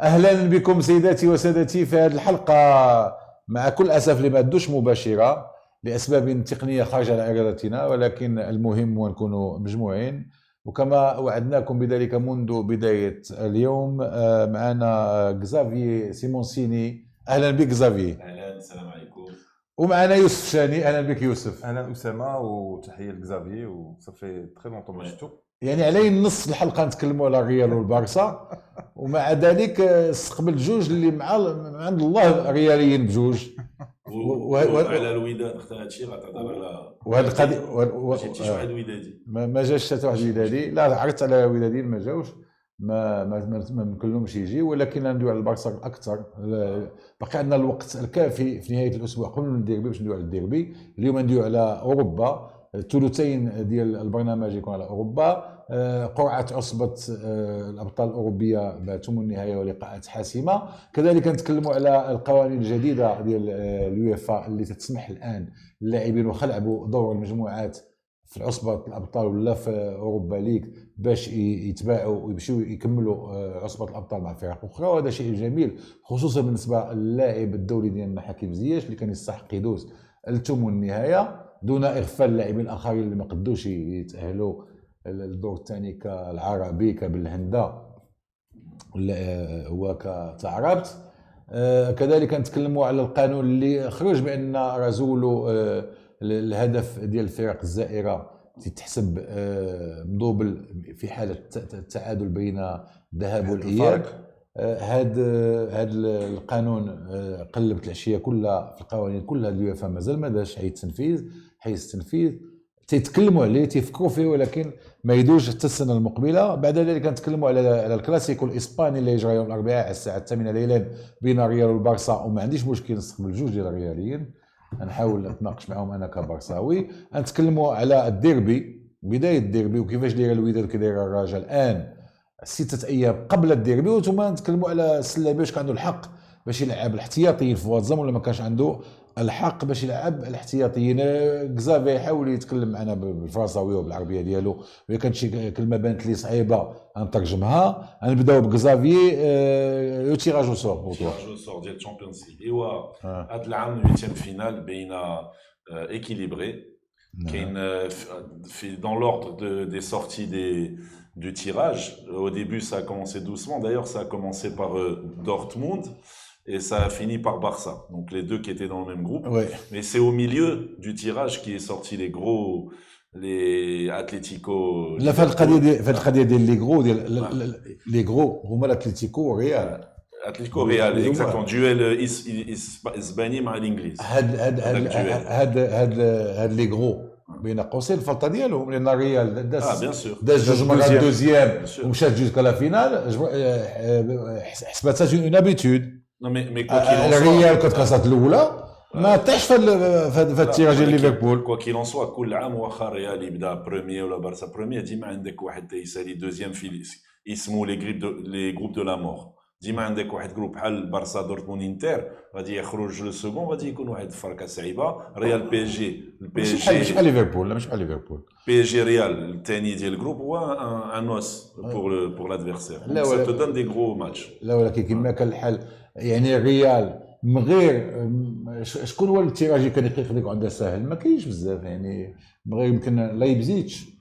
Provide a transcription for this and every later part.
اهلا بكم سيداتي وسادتي في هذه الحلقه، مع كل اسف اللي ما عندوش مباشره لاسباب تقنيه خارجه عن ارادتنا، ولكن المهم هو نكونوا مجموعين. وكما وعدناكم بذلك منذ بدايه اليوم، معنا غزافي سيمونسيني. اهلا بك غزافي. اهلا، السلام عليكم. ومعنا يوسف شاني. اهلا بك يوسف. اهلا اسامه، وتحيه لكزافي، وصافي تري لونطون ما شفتو. يعني علي نص الحلقه نتكلموا على الريال والبارسا، ومع ذلك استقبل جوج اللي مع عند الله رياليين بجوج. وعلى الوداد اختار هادشي غتهضر على وهذا القضيه ما شفتيش واحد ودادي، ما جاش حتى واحد ودادي. لا، عرفت على وداديين ما جاوش، ما مكلهمش يجي، ولكن ندوي على البارسا اكثر. بقى عندنا الوقت الكافي في نهايه الاسبوع قبل الديربي باش ندوي على الديربي. اليوم ندوي على اوروبا، الثلثين ديال البرنامج يكون على اوروبا. قرعه عصبه الابطال الاوروبيه بعد ثمن النهايه ولقاءات حاسمه. كذلك نتكلموا على القوانين الجديده ديال اليويفا اللي تسمح الان للاعبين واخا لعبوا دور المجموعات في عصبه الابطال ولا في اوروبا ليغ باش يتباعوا ويمشيو يكملوا عصبه الابطال مع فرق اخرى، وهذا شيء جميل خصوصا بالنسبه للاعب الدولي ديالنا حكيم زياش اللي كان يستحق يدوز لثمن النهايه دون اغفال اللاعبين الاخرين اللي ما قدوش يتاهلوا الدور الثاني كالعربي كبالهندا هو كتعربت. كذلك نتكلموا على القانون اللي خرج بان رازولو الهدف ديال الفرق الزائره تتحسب مدوبل في حاله التعادل بين الذهاب والاياب. هذا القانون قلبت العشيه كلها في القوانين كلها اليوفا، مازال ما داش حيز التنفيذ تيتكلموا عليه تيفكروا فيه، ولكن ما يدوش حتى السنه المقبله. بعد ذلك نتكلموا على الكلاسيكو الاسباني اللي يجرى يوم الاربعاء على الساعه 8 ليلا بين الريال والبارسا، وما عنديش مشكل نستقبل جوج ديال الرياليين نحاول نتناقش معهم انا كبارساوي. نتكلموا على الديربي، بدايه الديربي وكيفاش دايره الوداد كدايره الرجاء الان 6 ايام قبل الديربي، وثم نتكلموا على السلابي واش كان عنده الحق باش يلعب الاحتياطيين في واتزام ولا ما كانش عنده الحق باش يلعب الاحتياطيين. غزافي يحاول يتكلم معنا بالفرنساويه وبالعربيه ديالو، وهي كانت شي كلمه بانت لي صعيبه نترجمها. غنبداو بغزافي. لو تيراج او سور ديال الشامبيونز ليغ. ايوا هذا العام 8 فينال بين équilibré. كاين في dans l'ordre des sorties du tirage. Au début ça a commencé doucement, d'ailleurs ça a commencé par Dortmund et ça a fini par Barça, donc les deux qui étaient dans le même groupe. Ouais. Mais c'est au milieu du tirage qui est sorti les Atlético. لا في القضيه ديال لي غرو هما الاتليتيكو والريال. اتلتيكو ريال اكزاكتوم، دويل اسباني مع الانجليز. هاد لي غرو بين قوسين الفلطه ديالهم، لان الريال داز جوج مرات دوزيام ومشات جوج لا فينال، حسبتها اون ابيتود. الريال كانت كاسات الاولى ما طاحش في التيراج ديال ليفربول. كوا كيلون سوا كل عام واخا الريال يبدا بروميير ولا بارسا بروميير، ديما عندك واحد يسالي دوزيام في يسمو لي جروب دو لا مور. ديما عندك واحد جروب بحال بارسا دورتموند انتر غادي يخرج لو سكون، غادي يكون واحد الفرقه صعيبه. ريال بي اس جي ماشي بحال ليفربول، لا ماشي بحال ليفربول. بي اس جي ريال الثاني ديال الجروب هو ان اوس بور لادفيرسير، سا تو دون دي غرو ماتش. لا ولكن كما كان الحال يعني الريال من غير شكون هو التيراج اللي كان يقدر عنده ساهل؟ ما كاينش بزاف يعني، من غير يمكن لايبزيتش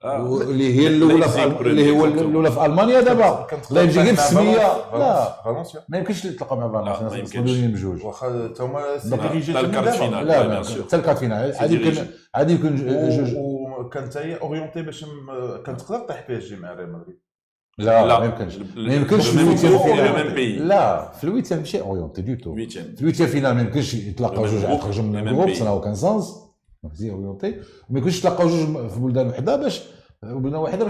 اللي هي الاولى في المانيا دابا. لايبزيغ في السميه لا فالنسيا ما يمكنش تلقى مع فالنسيا، ما يمكنش بجوج واخا هما حتى الكارت فينال. لا حتى الكارت فينال عادي يكون جوج. وكانت هي اورينتي باش كانت تقدر طيح بي اس جي مع ريال مدريد. لا ما يمكنش في الويتيام فينال. لا في الويتيام ماشي اورينتي دو تو. في الويتيام فينال ما يمكنش يتلاقاو جوج يخرجوا من الجروب، سنا كان سانس مزيان اورينتي. وما يمكنش يتلاقاو جوج في بلدان وحده باش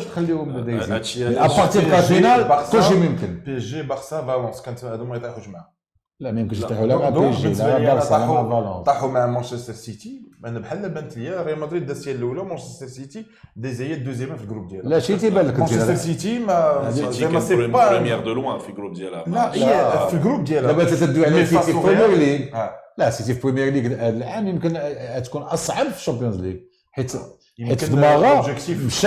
تخليهم دايزين ابارتي كارت فينال كلشي ممكن. بي اس جي بارسا فالونس كانت هادو ما يطيحوش جماعه. لا ما يمكنش يطيحوا لا مع بي اس جي لا بارسا لا مع فالونس. طاحوا مع مانشستر سيتي. انا بحال بانت ليا ريال مدريد دازت هي الاولى، مانشستر سيتي داز هي الدوزيام في الجروب ديالها. لا شي تيبان لك مانشستر سيتي ما سي با بريمير دو لوان في الجروب ديالها. لا هي في الجروب ديالها دابا تدوي على سيتي في بريمير ليغ. لا سيتي في بريمير ليغ العام يمكن تكون اصعب في الشامبيونز ليغ، حيت يمكن في دماغه l'objectif-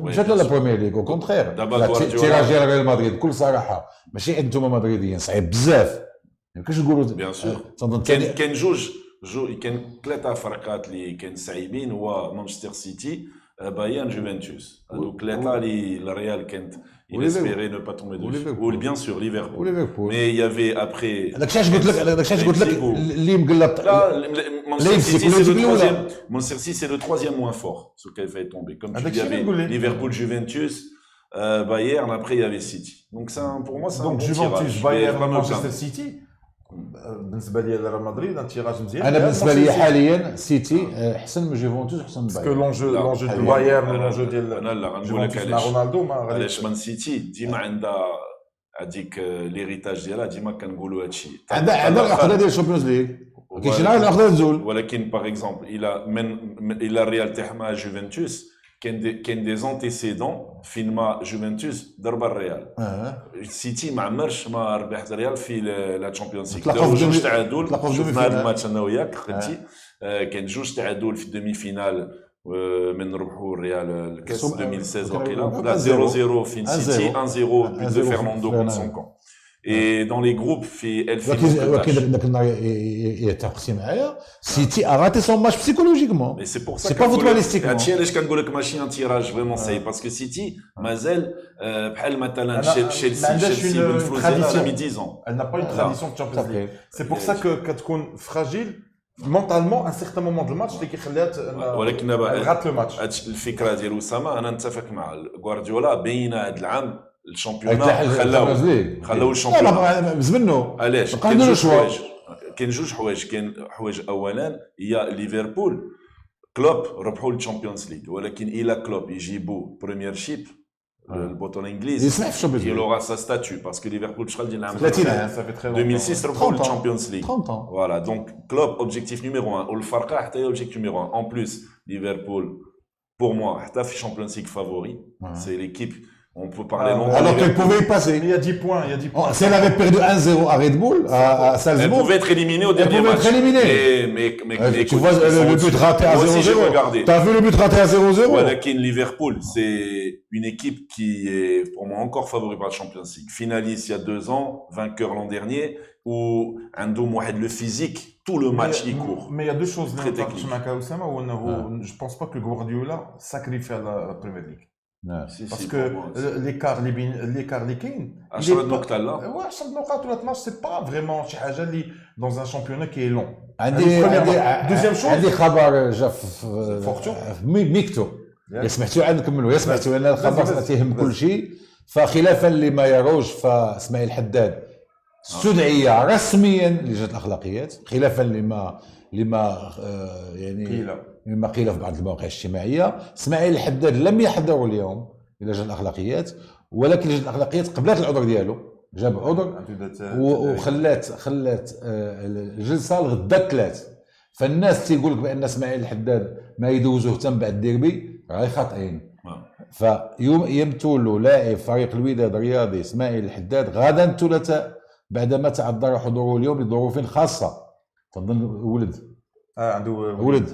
مشات لا بروميير ليغ او كونترير دابا غوارديولا- التيراج ديال ريال مدريد بكل صراحه ماشي انتم مدريديين صعيب بزاف ما يمكنش نقولوا بيان سور تنظن كاين جوج كاين ثلاثه فرقات اللي كاين صعيبين، هو مانشستر سيتي، بايرن، جوفنتوس. هذوك ثلاثه اللي الريال كانت يسبيري نو با تومبي دوسو، و بيان سور ليفربول. وليفربول مي يافي ابري داكشي علاش قلت لك اللي مقلط Manchester City, c'est le Leipzig, troisième. Manchester City, c'est le troisième moins fort, ce qu'elle fait tomber. Comme tu Avec dis, il y avait Liverpool. Liverpool, Juventus, Bayern, après il y avait City. Donc pour moi, c'est un Donc bon Juventus, tirage. Bayern, Mais pas Manchester mal. City. بالنسبه لي ريال مدريد ان تيراج مزيان. انا بالنسبه لي حاليا سيتي احسن من جوفنتوس احسن من باسكو بايرن. لونجو ديال بايرن لونجو انا ديال لا غنقول لك جوفنتوس مع علاش. رونالدو ما علاش غاديش. مان سيتي ديما عندها هذيك ليريتاج ديالها، ديما كنقولوا هذا الشيء. عندها العقده ديال الشامبيونز ليغ كاين شي نهار العقده تزول. ولكن باغ اكزومبل الى الريال تاعها مع جوفنتوس كاين دي زونتيسيدون فين ما جوفنتوس ضرب الريال. سيتي ما عمرش ما ربح الريال في لا تشامبيونز ليغ. تلاقاو في جوج تعادل، تلاقاو في شفنا هذا demi-finale. الماتش انا وياك خدتي. كاين جوج تعادل في الدومي فينال من ربحوا الريال الكاس 2016 وقيلا. لا 0-0 فين سيتي، 1-0 بوت دو فرناندو كونت سون كون. اي دون لي جروب في 2011. ولكن ذاك النهار يتفقتي معايا سيتي اغاتي سون ماتش بسيكولوجيكمون. Mais c'est pour ça C'est pas footballistiquement. هادشي علاش كنقول لك ماشي ان تيراج فريمون ساي، باسكو سيتي مازال بحال مثلا ما تشيلسي عندهاش une بالفلوس ديالها tradition. مي 10 ans. Elle n'a pas une tradition de Champions League. C'est pour ça que كتكون fragile mentalement à un certain moment du match اللي كيخليها ولكن elle دابا rate le match. هاد الفكره ديال اسامه انا نتفق مع غوارديولا. بين هاد العام الشامبيون خلاو الشامبيون بزمنو علاش؟ بقى كاين نديرو جوج شوا. حوايج. كاين جوج حوايج. كاين حوايج اولا هي ليفربول كلوب ربحوا الشامبيونز ليغ، ولكن الى كلوب يجيبوا بريمير شيب البطوله الانجليزي يسمح في الشامبيونز il ليغ aura sa statue parce que Liverpool شحال ديال العام 30 عام. Ça fait très longtemps. 2006 ربحوا 30 ans. الشامبيونز ليغ. 30 ans. Voilà, donc club objectif numéro 1 والفرقه حتى هي objectif numéro 1. En plus, Liverpool pour moi حتى في Champions League favori. C'est l'équipe, on peut parler longtemps. Alors qu'elle pouvait y passer. Il y a 10 points, il y a 10 points. Si elle avait perdu 1-0 à Red Bull, à Elle Salzbourg, pouvait être éliminée au dernier pouvait match. être éliminée. Mais tu écoute, vois ils sont le but au-dessus. raté à Moi aussi, j'ai 0-0. regardé. T'as vu le but raté à 0-0? ولكن Liverpool, c'est une équipe qui est pour moi encore favori par la Champions League. Finaliste il y a 2 ans, vainqueur l'an dernier, où عندهم واحد le physique, tout le match il court. Mais il y a deux choses Très اللي technique. نتفق معك اسامه، هو انه je pense pas que Guardiola sacrifie la Premier League. Si, Parce si, que pour moi, c'est- l'écart اللي كاين 10 نقطة لا. هو 10 نقاط ولا 12 سي با فريمون شي حاجه اللي dans un championnat qui est long. عندي دوزيام شوز عندي خبر جا في فورتو. ميكتو. يا سمعتوا عاد نكملوا، يا سمعتوا ان الخبر بس. تيهم كل شيء. فخلافا لما يروج فاسماعيل الحداد استدعي رسميا لجنه الاخلاقيات، خلافا لما يعني قيل. مما قيل في بعض المواقع الاجتماعيه. اسماعيل الحداد لم يحضر اليوم الى لجنه الاخلاقيات، ولكن لجنه الاخلاقيات قبلت العذر ديالو، جاب عذر وخلات الجلسه لغدا الثلاث. فالناس تيقول لك بان اسماعيل الحداد ما يدوزوه تم بعد الديربي، راهي خاطئين. فيمثل لاعب فريق الوداد الرياضي اسماعيل الحداد غدا الثلاثاء بعدما تعذر حضوره اليوم لظروف خاصه. تظن ولد عنده ولد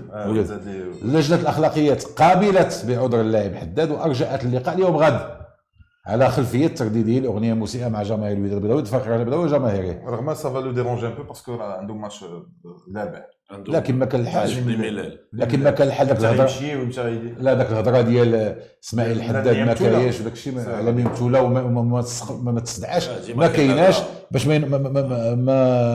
لجنه الاخلاقيات قابلت بعذر اللاعب حداد وارجأت اللقاء اليوم غد على خلفيه ترديده الاغنيه المسيئه مع جماهير الوداد البيضاوي فخر البيضاوي وجماهيره. رغم سافا لو ديرونجي ان بو باسكو عنده ماتش لابع. لكن ما كان الحال لكن ما كان الحال داك يمشي ويمشي لا داك الهضره ديال اسماعيل الحداد ما كاينش وداك الشيء على ميمتوله وما تستدعاش ما كايناش باش ما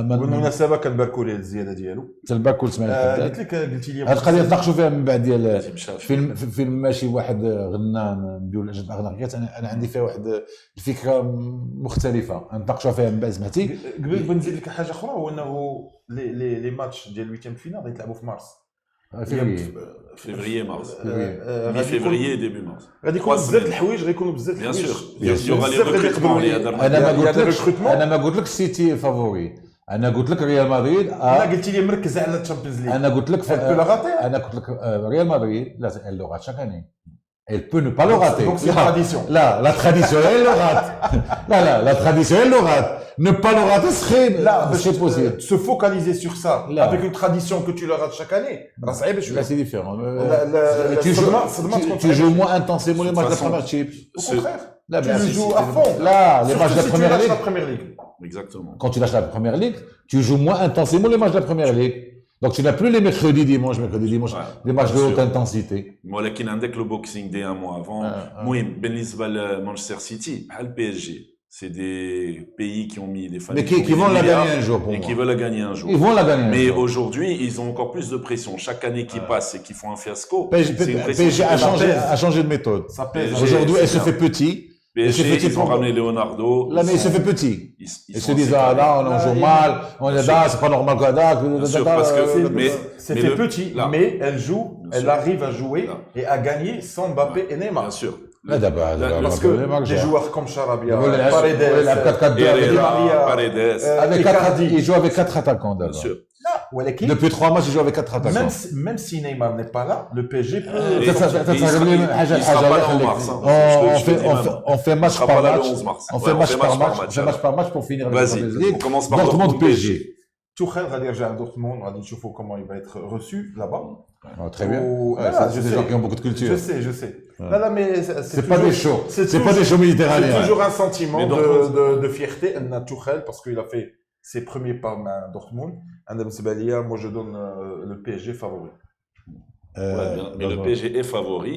بالمناسبه كنباركوا ليه الزياده ديالو تلباكوا اسماعيل الحداد. قلت لي هاد القضيه نتناقشوا فيها من بعد ديال فيلم فيلم ماشي واحد غنى ديال لجنه الاخلاقيات. انا عندي فيها واحد الفكره مختلفه نتناقشوا فيها من بعد. سمعتي قبل بنزيد لك حاجه اخرى، هو انه لي ماتش ديال الويتيام فينال غيتلعبوا في مارس. février mars mi-février début mars. غادي يكونوا بزاف الحوايج، غيكونوا بزاف Bien الحوايج. sûr, il y aura les recrutements. انا ما قلت لك السيتي فافوري، انا قلت لك ريال مدريد. انا قلت لي مركز على الشامبيونز ليغ. انا قلت لك انا قلت لك ريال مدريد لا لو غاتشا كاني Elle peut ne pas le rater. Donc c'est une Là, tradition. Là, la tradition, elle le rate. Là, la tradition, elle le rate. Ne pas le rater serait possible. Se focaliser sur ça, Là. avec une tradition que tu le rates chaque année, bah, ça y est, Là, c'est différent. tu Tu joues moins intensément les matchs de la première chip. Au contraire, Là, tu ben, le si, joues si, à fond. Là, les Surtout matchs de la si tu première lâches ligue. la première ligue. Exactement. Quand tu lâches la première ligue, tu joues moins intensément les matchs de la première ligue. Donc, tu n'as plus les mercredis, dimanche, Ouais, les matchs de bien haute sûr. intensité. ولكن عندك le boxing day un mois avant. المهم بالنسبة لمانشستر سيتي بحال PSG. C'est des pays qui ont mis des familles Mais qui vont la gagner un jour, pour et moi. qui veulent la gagner un jour. Ils vont la gagner un Mais jour. aujourd'hui, ils ont encore plus de pression. Chaque année qui passe et qu'ils font un fiasco, PSG, c'est une pression. PSG a changé de méthode. Ça pèse. PSG, Aujourd'hui, c'est elle se bien. fait petit. PSG, fait petit ils ont pour- ramené Leonardo. Là, mais il se sont- fait petit. Ils Ils sont se disent, assez ah carrés. là, on joue Là, mal, on est sûr. là, c'est pas normal qu'on Bien sûr, parce que- C'est mais fait le- petit, là. mais elle joue, Bien elle sûr. arrive à jouer Là. et à gagner sans Mbappé et Neymar. Bien sûr. Là, d'abord, Parce que des joueurs comme Charabia, Paredes, la 4-4-2 avec Di Maria, Herrera, Paredes, avec Icardi. il joue avec 4 attaquants bien d'abord. sûr. ولكن Depuis 3 matchs, il joue avec 4 attaquants. même si Neymar n'est pas là, le PSG peut. Et- il sera pas là en mars, hein. On fait Il match sera par pas là le match. 11 mars. On Ouais, fait match par match. On match, fait match par match pour finir la Vas-y, Champions League. on commence par Dortmund Dortmund PSG. Tuchel غادي يرجع لدورتموند غادي نشوفوا comment il va être reçu là-bas. Ah, très bien. Oh, Ouais, voilà, c'est je des sais. gens qui ont beaucoup de culture. Je sais. Là, mais C'est pas des shows. C'est pas des shows C'est méditerranéens. toujours un sentiment Mais Dortmund- de fierté à Tuchel parce qu'il a fait ses premiers pas à Dortmund. أنا بالنسبة ليا, moi je donne le PSG favori. Ouais, bien. Mais le PSG est favori.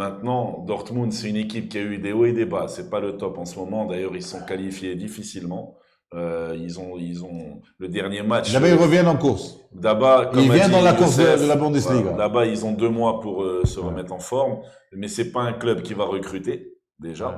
Maintenant, Dortmund, c'est une équipe qui a eu des hauts et des bas. C'est pas le top en ce moment. D'ailleurs, ils sont qualifiés difficilement. Ils ont le dernier match. Là-bas, ils reviennent en course. Là-bas, comme Ils a viennent dit dans la course Youssef, de la Bundesliga. voilà, là-bas, ils ont 2 mois pour se remettre en forme. Mais c'est pas un club qui va recruter déjà.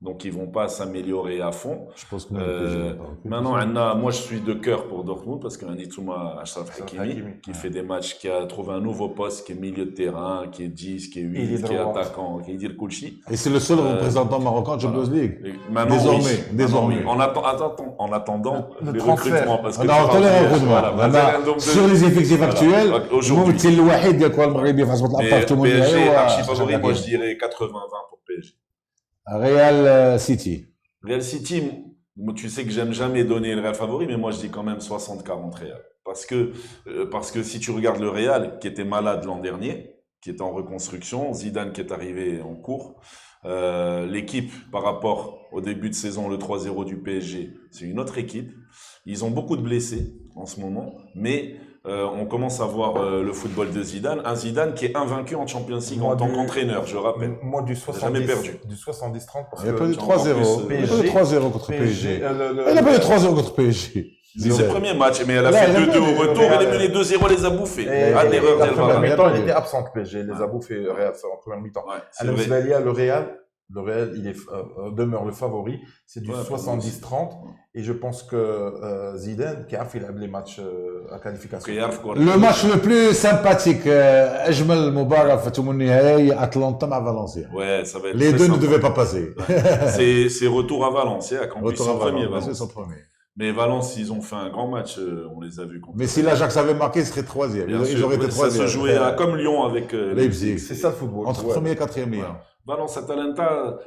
Donc, ils vont pas s'améliorer à fond. Je pense que le PSG va pas recruter. Maintenant, moi, je suis de cœur pour Dortmund parce qu'un Itouma Achraf Hakimi, qui fait des matchs, qui a trouvé un nouveau poste, qui est milieu de terrain, qui est 10, qui est 8, qui est attaquant, qui est Dir Kouchi. Et c'est le seul représentant marocain de Champions League. Maintenant, Désormais, oui. désormais. Maintenant, oui. En attendant Le les transfert. recrutements, parce que On a entendu les recrutements. recrutements. Sur les effectifs actuels, Aujourd'hui. الممثل الوحيد ديال الكره المغربيه في عصبه Mais الابطال الثمانيه PSG, هو archi favori, moi je dirais 80-20 pour PSG. Real City. Real City, moi, tu sais que j'aime jamais donner le Real favori, mais moi je dis quand même 60-40 Real. Parce que si tu regardes le Real, qui était malade l'an dernier, qui est en reconstruction, Zidane qui est arrivé en cours, l'équipe par rapport au début de saison, le 3-0 du PSG, c'est une autre équipe. Ils ont beaucoup de blessés en ce moment, mais on commence à voir le football de Zidane. Un Zidane qui est invaincu en Champions League en tant qu'entraîneur, je rappelle. Moi, du jamais perdu. 70-30 parce Il n'y a que pas eu tu as encore 3-0. plus, Il n'y a pas eu 3-0 contre PSG. Il n'y a pas eu 3-0 contre PSG. C'est ses premiers matchs, mais elle a Là, fait il a 2-2 pas au eu- retour, elle est menée 2-0, elle les a bouffés. Et Ah, l'erreur la d'El première Varane. mi-temps, il était absent, le PSG. Les a bouffés Real en première mi-temps. Ouais, c'est À vrai. Lemsbalia, le Real, il est, demeure le favori. C'est du Ouais, 70-30. Et je pense que Zidane, qui a fait les matchs à qualification. Le match le plus sympathique, أجمل مباراة في ثمن النهائي أتلانتا مع فالنسيا. Ouais, ça va être Les très deux ne sympa. devaient pas passer. C'est retour à Valenciennes, en plus Retour son à premier Valence, c'est Valence. son premier. Mais Valence, ils ont fait un grand match, on les a vus contre. Mais si l'Ajax avait marqué, il serait troisième. Bien Ils sûr, auraient été ça troisième. se jouait comme Lyon avec Leipzig. C'est ça le football. Entre Ouais. premier et quatrième lien. Voilà. Valence-Atalanta,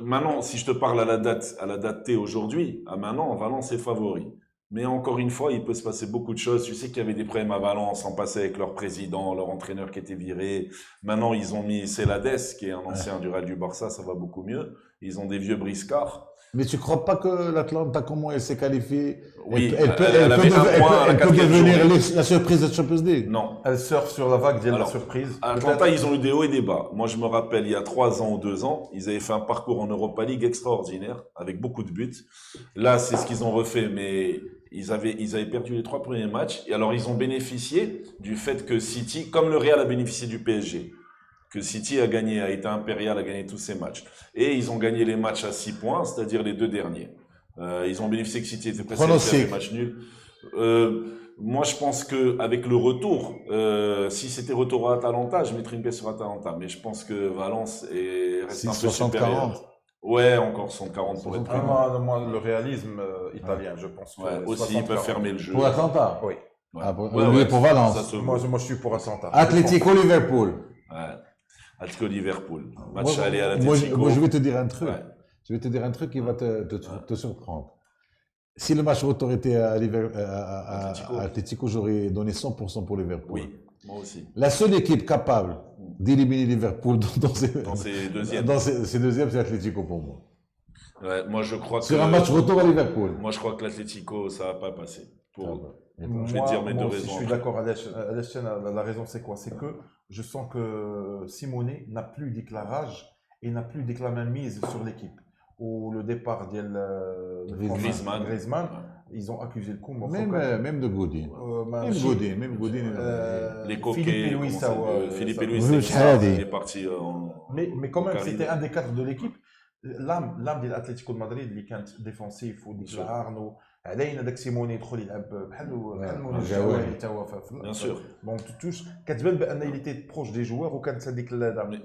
maintenant, si je te parle à la date T aujourd'hui, à maintenant, Valence est favori. Mais encore une fois, il peut se passer beaucoup de choses. Tu sais qu'il y avait des problèmes à Valence en passant avec leur président, leur entraîneur qui était viré. Maintenant, ils ont mis Celades, qui est un ancien du Real du Barça, ça va beaucoup mieux. Ils ont des vieux briscards. Mais tu crois pas que l'Atlanta, comment elle s'est qualifiée? Oui, elle peut elle avait un point à la elle peut quatrième devenir journée. la surprise de Champions League. Non. Elle surfe sur la vague de la Alors, surprise. À Atlanta, ils ont eu des hauts et des bas. Moi, je me rappelle, il y a 3 ans ou 2 ans, ils avaient fait un parcours en Europa League extraordinaire, avec beaucoup de buts. Là, c'est ce qu'ils ont refait, mais ils avaient perdu les 3 premiers matchs. Et alors, ils ont bénéficié du fait que City, comme le Real a bénéficié du PSG, que City a gagné, a été impérial, a gagné tous ses matchs. Et ils ont gagné les matchs à 6 points, c'est-à-dire les 2 derniers. Ils ont bénéficié que City était pressé de faire des matchs nuls. Moi, je pense que avec le retour, si c'était retour à Atalanta, je mettrais une pièce sur Atalanta. Mais je pense que Valence reste un peu 60-40. supérieur. Ouais, encore 140 pour être prêt. Moi, le réalisme italien, je pense. que Ouais, aussi, ils peuvent 60-40. fermer le jeu. Pour Atlanta. Oui. Ouais. Ah, pour, Ouais, lui, ouais, pour Valence. ça se voit. Moi, je suis pour Atlanta. Atlético Liverpool. Ouais. Atlético Liverpool. Match Moi, aller à moi, l'Atlético. moi, je vais te dire un truc. Ouais. Je vais te dire un truc qui va te surprendre. Si le match retour était à Atlético, j'aurais donné 100% pour Liverpool. Oui, moi aussi. La seule équipe capable d'éliminer Liverpool Dans ces deuxièmes. dans ces deuxièmes, c'est Atlético pour moi. Ouais, moi, je crois Sur un match retour à Liverpool. Moi, je crois que l'Atlético, ça va pas passer. Pour Je vais te dire mes deux aussi, raisons je suis après. d'accord. Aleshen, la raison, c'est quoi? C'est que je sens que Simone n'a plus d'éclairage et n'a plus mise sur l'équipe. Au le départ de Griezmann. Griezmann, ils ont accusé le coup. Même de Godin. Même Godin. Les coquets, Philippe Luis, il est parti en. Mais quand même, c'était un des cadres de l'équipe. L'âme de l'Atlético de Madrid اللي كانت ديفونسيف وديك عارنو علينا داك سيموني يدخل يلعب بحال الجواري تا هو Bien sûr. دونك توش كتبان بان il était proche des joueurs وكانت هذيك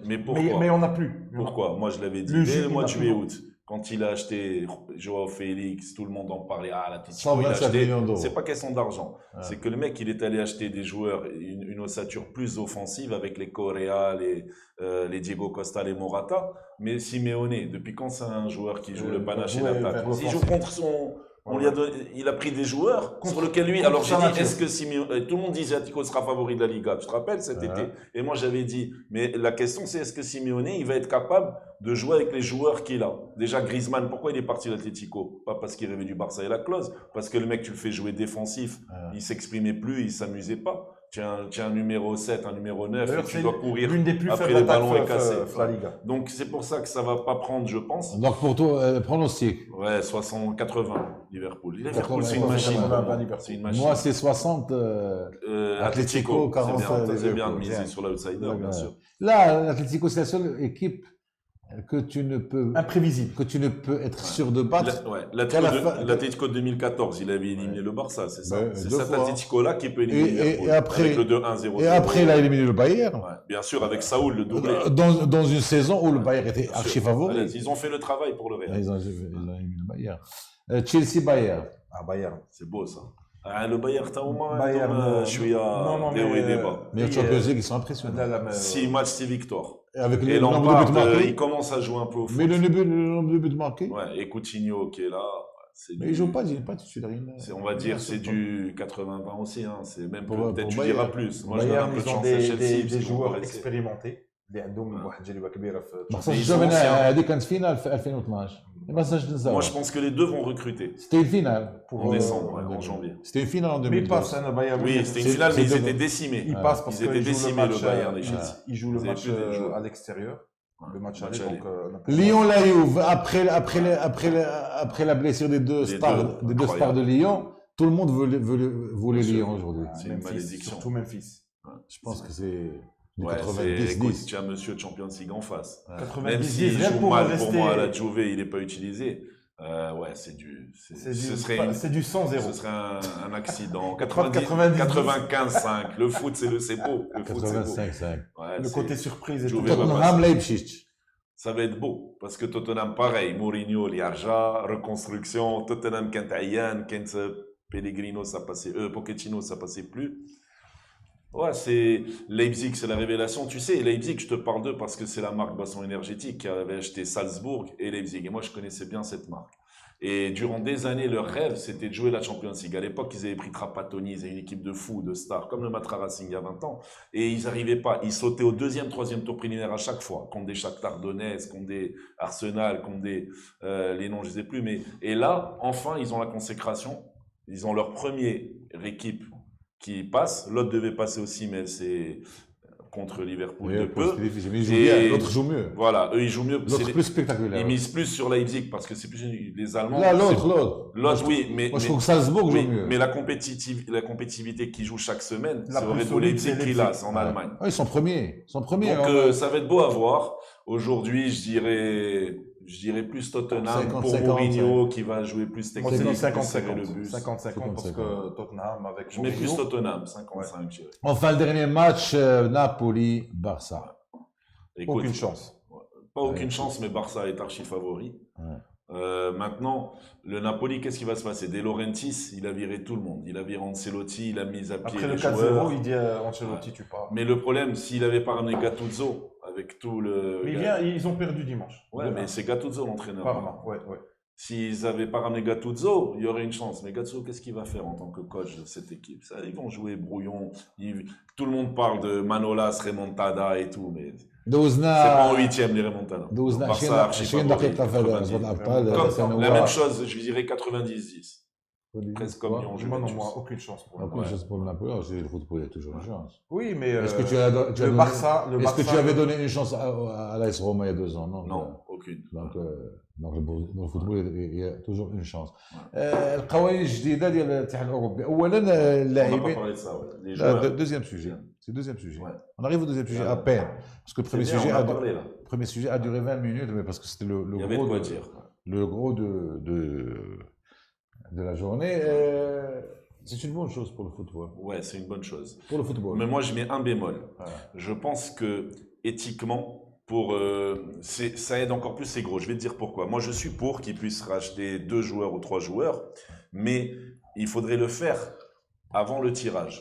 Mais pourquoi? mais on n'a plus. Pourquoi? Moi, je l'avais dit dès le mois de juillet août. Quand il a acheté Joao Félix, tout le monde en parlait. Ah, l'Atlético, il a acheté. C'est pas question d'argent. C'est que le mec, il est allé acheter des joueurs, une ossature plus offensive avec les Correa, les Diego Costa, les Morata. Mais Simeone, depuis quand c'est un joueur qui joue le panache et l'attaque? S'il joue contre son. Il a pris des joueurs sur lesquels lui. Alors j'ai dit, est-ce que Simeone. Tout le monde disait Atlético sera favori de la Liga. Tu te rappelles cet été? Et moi j'avais dit, mais la question c'est est-ce que Simeone il va être capable de jouer avec les joueurs qu'il a? Déjà Griezmann, pourquoi il est parti de l'Atlético? Pas parce qu'il rêvait du Barça et la clause, parce que le mec tu le fais jouer défensif, il s'exprimait plus, il s'amusait pas. Tu as un numéro 7, un numéro 9, et tu dois courir après les ballons et casser. Donc c'est pour ça que ça va pas prendre, je pense. Donc pour toi, pronostic. Ouais, 60-80, Liverpool. Liverpool, c'est une machine. Moi, c'est 60. Atlético, 40. C'est bien de miser sur l'outsider, bien sûr. Là, l'Atlético, c'est la seule équipe que tu ne peux imprévisible, que tu ne peux être sûr de battre. L'Atlético de 2014, il avait éliminé le Barça, c'est ça. C'est cet Atlético-là qui peut éliminer et après, avec le 2-1-0. Et après, il a éliminé le Bayern. Ouais, bien sûr, avec Saoul, le doublé. Dans une saison où le Bayern était archi favori. Ils ont fait le travail pour le Real. Ils ont éliminé le Bayern. Chelsea-Bayern. Ah, Bayern. C'est beau ça. Le Bayern, t'as au moins je suis à des hauts et des bas. Mais Champions League, ils sont impressionnants. 6 matchs, 6 victoires. Et Lampard, il commence à jouer un peu au foot. Mais le nombre de buts marqués. Ouais, et Coutinho qui est là. Mais ils jouent pas titulaire. On va dire c'est du 80-20 aussi. Hein. C'est même peut-être tu diras plus. Moi, je donne un peu de chance à Chelsea. Des joueurs expérimentés. اللي عندهم واحد التجربه كبيره في هذيك كانت فينال في 2012 Moi je pense que les deux vont recruter. C'était une finale en décembre, en janvier. C'était une finale en 2012. Oui, c'était une finale mais ils étaient décimés. Ils passent parce qu'ils étaient décimés le Bayern et Chelsea. Ils jouent le match à l'extérieur. Le match aller donc Lyon la Juve après la blessure des deux stars de Lyon, tout le monde voulait Lyon aujourd'hui. C'est une malédiction. Surtout Memphis. Je pense que c'est Ouais, écoute, tu as monsieur Champions League en face. 90, même s'il joue mal pour moi à la Juve, il n'est pas utilisé. Ouais, c'est du 100-0. Ce serait un accident. 95-5. Le foot, c'est beau. Le foot, c'est beau. 85-5. Ouais, le côté surprise. Tottenham, Leipzig. Ça va être beau. Parce que Tottenham, pareil. Mourinho, Liarja, reconstruction. Tottenham, Kent Ayan, Kent Pellegrino, ça passait. Pochettino, ça passait plus. Ouais, c'est Leipzig, c'est la révélation. Tu sais, Leipzig, je te parle d'eux parce que c'est la marque boisson énergétique qui avait acheté Salzbourg et Leipzig. Et moi, je connaissais bien cette marque. Et durant des années, leur rêve, c'était de jouer la Champions League. À l'époque, ils avaient pris Trapattoni, ils avaient une équipe de fous, de stars, comme le Matra Racing il y a 20 ans. Et ils n'arrivaient pas. Ils sautaient au deuxième, troisième tour préliminaire à chaque fois, contre des Shakhtar Donetsk, contre des Arsenal, contre des... les noms, je ne sais plus. Mais... Et là, enfin, ils ont la consécration. Ils ont leur première équipe qui passe. L'autre devait passer aussi, mais c'est contre Liverpool de peu. Mais ils jouent bien, l'autre joue mieux. Voilà, eux ils jouent mieux. L'autre plus spectaculaire. Ils misent plus sur Leipzig parce que c'est plus les Allemands. Là, l'autre. L'autre, oui. Mais, moi, je trouve que Salzbourg joue mieux. Mais la compétitivité qu'ils jouent chaque semaine, c'est Red Bull Leipzig qui l'a, c'est en Allemagne. Ils sont premiers. Donc, ça va être beau à voir. Aujourd'hui, je dirais plus Tottenham pour Mourinho qui va jouer plus technique. Moi, c'est 50-50 parce que Tottenham avec je mets plus Tottenham, 55, je dirais. Enfin, le dernier match, Napoli-Barça. Aucune chance. Pas aucune chance, mais Barça est archi favori. Maintenant, le Napoli, qu'est-ce qui va se passer? De Laurentiis, il a viré tout le monde. Il a viré Ancelotti, il a mis à pied les joueurs. Après le 4-0, il dit Ancelotti, tu pars. Mais le problème, s'il n'avait pas ramené Gattuso, avec avec tout le. Mais ils ont perdu dimanche. Ouais, mais c'est Gattuso l'entraîneur. Apparemment, ouais. S'ils n'avaient pas ramené Gattuso, il y aurait une chance. Mais Gattuso, qu'est-ce qu'il va faire en tant que coach de cette équipe? Ça, ils vont jouer brouillon. Tout le monde parle de Manolas, remontada et tout, mais c'est pas en huitième les remontadas. دوزنا Barça, 20 دقيقة في هذا ربط الأبطال. La même chose, je dirais 90-10. Presque comme Lyon. Moi, non, moi, aucune chance pour le Aucune chance pour le Napoli. Le football, il y a toujours une chance. Oui, mais Est-ce que tu as le Barça. Est-ce que tu avais donné une chance à l'AS Roma il y a 2 ans? Non. Non, aucune. Donc dans le football, il y a toujours une chance. القوانين الجديدة ديال الاتحاد الأوروبي. أولاً On n'a pas اللاعبين. parlé de ça, ouais. Les joueurs. Deuxième sujet. C'est le deuxième sujet. Ouais. On arrive au deuxième sujet à peine. Parce que le premier C'est bien, sujet on a parlé, là. premier sujet a duré 20 minutes, mais parce que c'était Il y avait de quoi dire. le gros de la journée. C'est une bonne chose pour le football. Ouais, c'est une bonne chose. Pour le football. Mais moi, je mets un bémol. Ouais. Je pense que éthiquement, ça aide encore plus les gros. Je vais te dire pourquoi. Moi, je suis pour qu'ils puissent racheter 2 joueurs ou 3 joueurs, mais il faudrait le faire avant le tirage.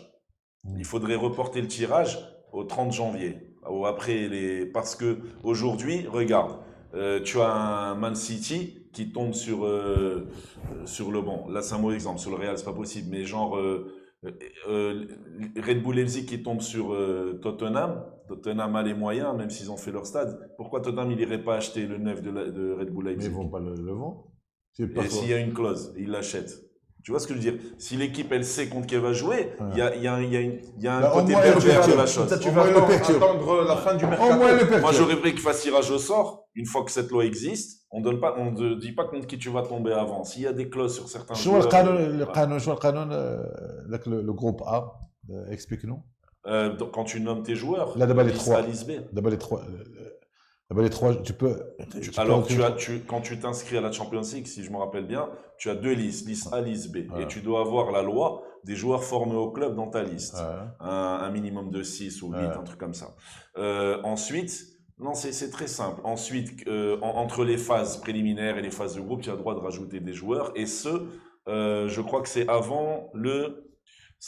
Il faudrait reporter le tirage au 30 janvier. Ou après parce que aujourd'hui, regarde, tu as un Man City qui tombe sur le banc. Là, c'est un mauvais exemple. Sur le Real, c'est pas possible. Mais genre Red Bull Leipzig qui tombe sur Tottenham. Tottenham a les moyens, même s'ils ont fait leur stade. Pourquoi Tottenham il n'irait pas acheter le neuf de Red Bull Leipzig? Mais ils ne vont pas le vendre. Et s'il y a une clause, ils l'achètent. Tu vois ce que je veux dire? Si l'équipe elle sait contre qui elle va jouer, il y a un côté pervers de la chose. Tu vas attendre la fin du mercato. Moi, je rêverais qu'il fasse tirage au sort. Une fois que cette loi existe, on ne dit pas contre qui tu vas tomber avant. S'il y a des clauses sur certains شنو joueurs. القانون le groupe A, explique-nous. Quand tu nommes tes joueurs, Là, d'abord les liste 3. A, liste B. D'abord les 3, tu peux. Alors, quand tu t'inscris à la Champions League, si je me rappelle bien, tu as 2 listes, liste A, liste B. Ouais. Et tu dois avoir la loi des joueurs formés au club dans ta liste. Ouais. Un minimum de 6 ou 8, Ouais. un truc comme ça. Ensuite, non, c'est très simple. Ensuite, entre les phases préliminaires et les phases de groupe, tu as le droit de rajouter des joueurs. Et je crois que c'est avant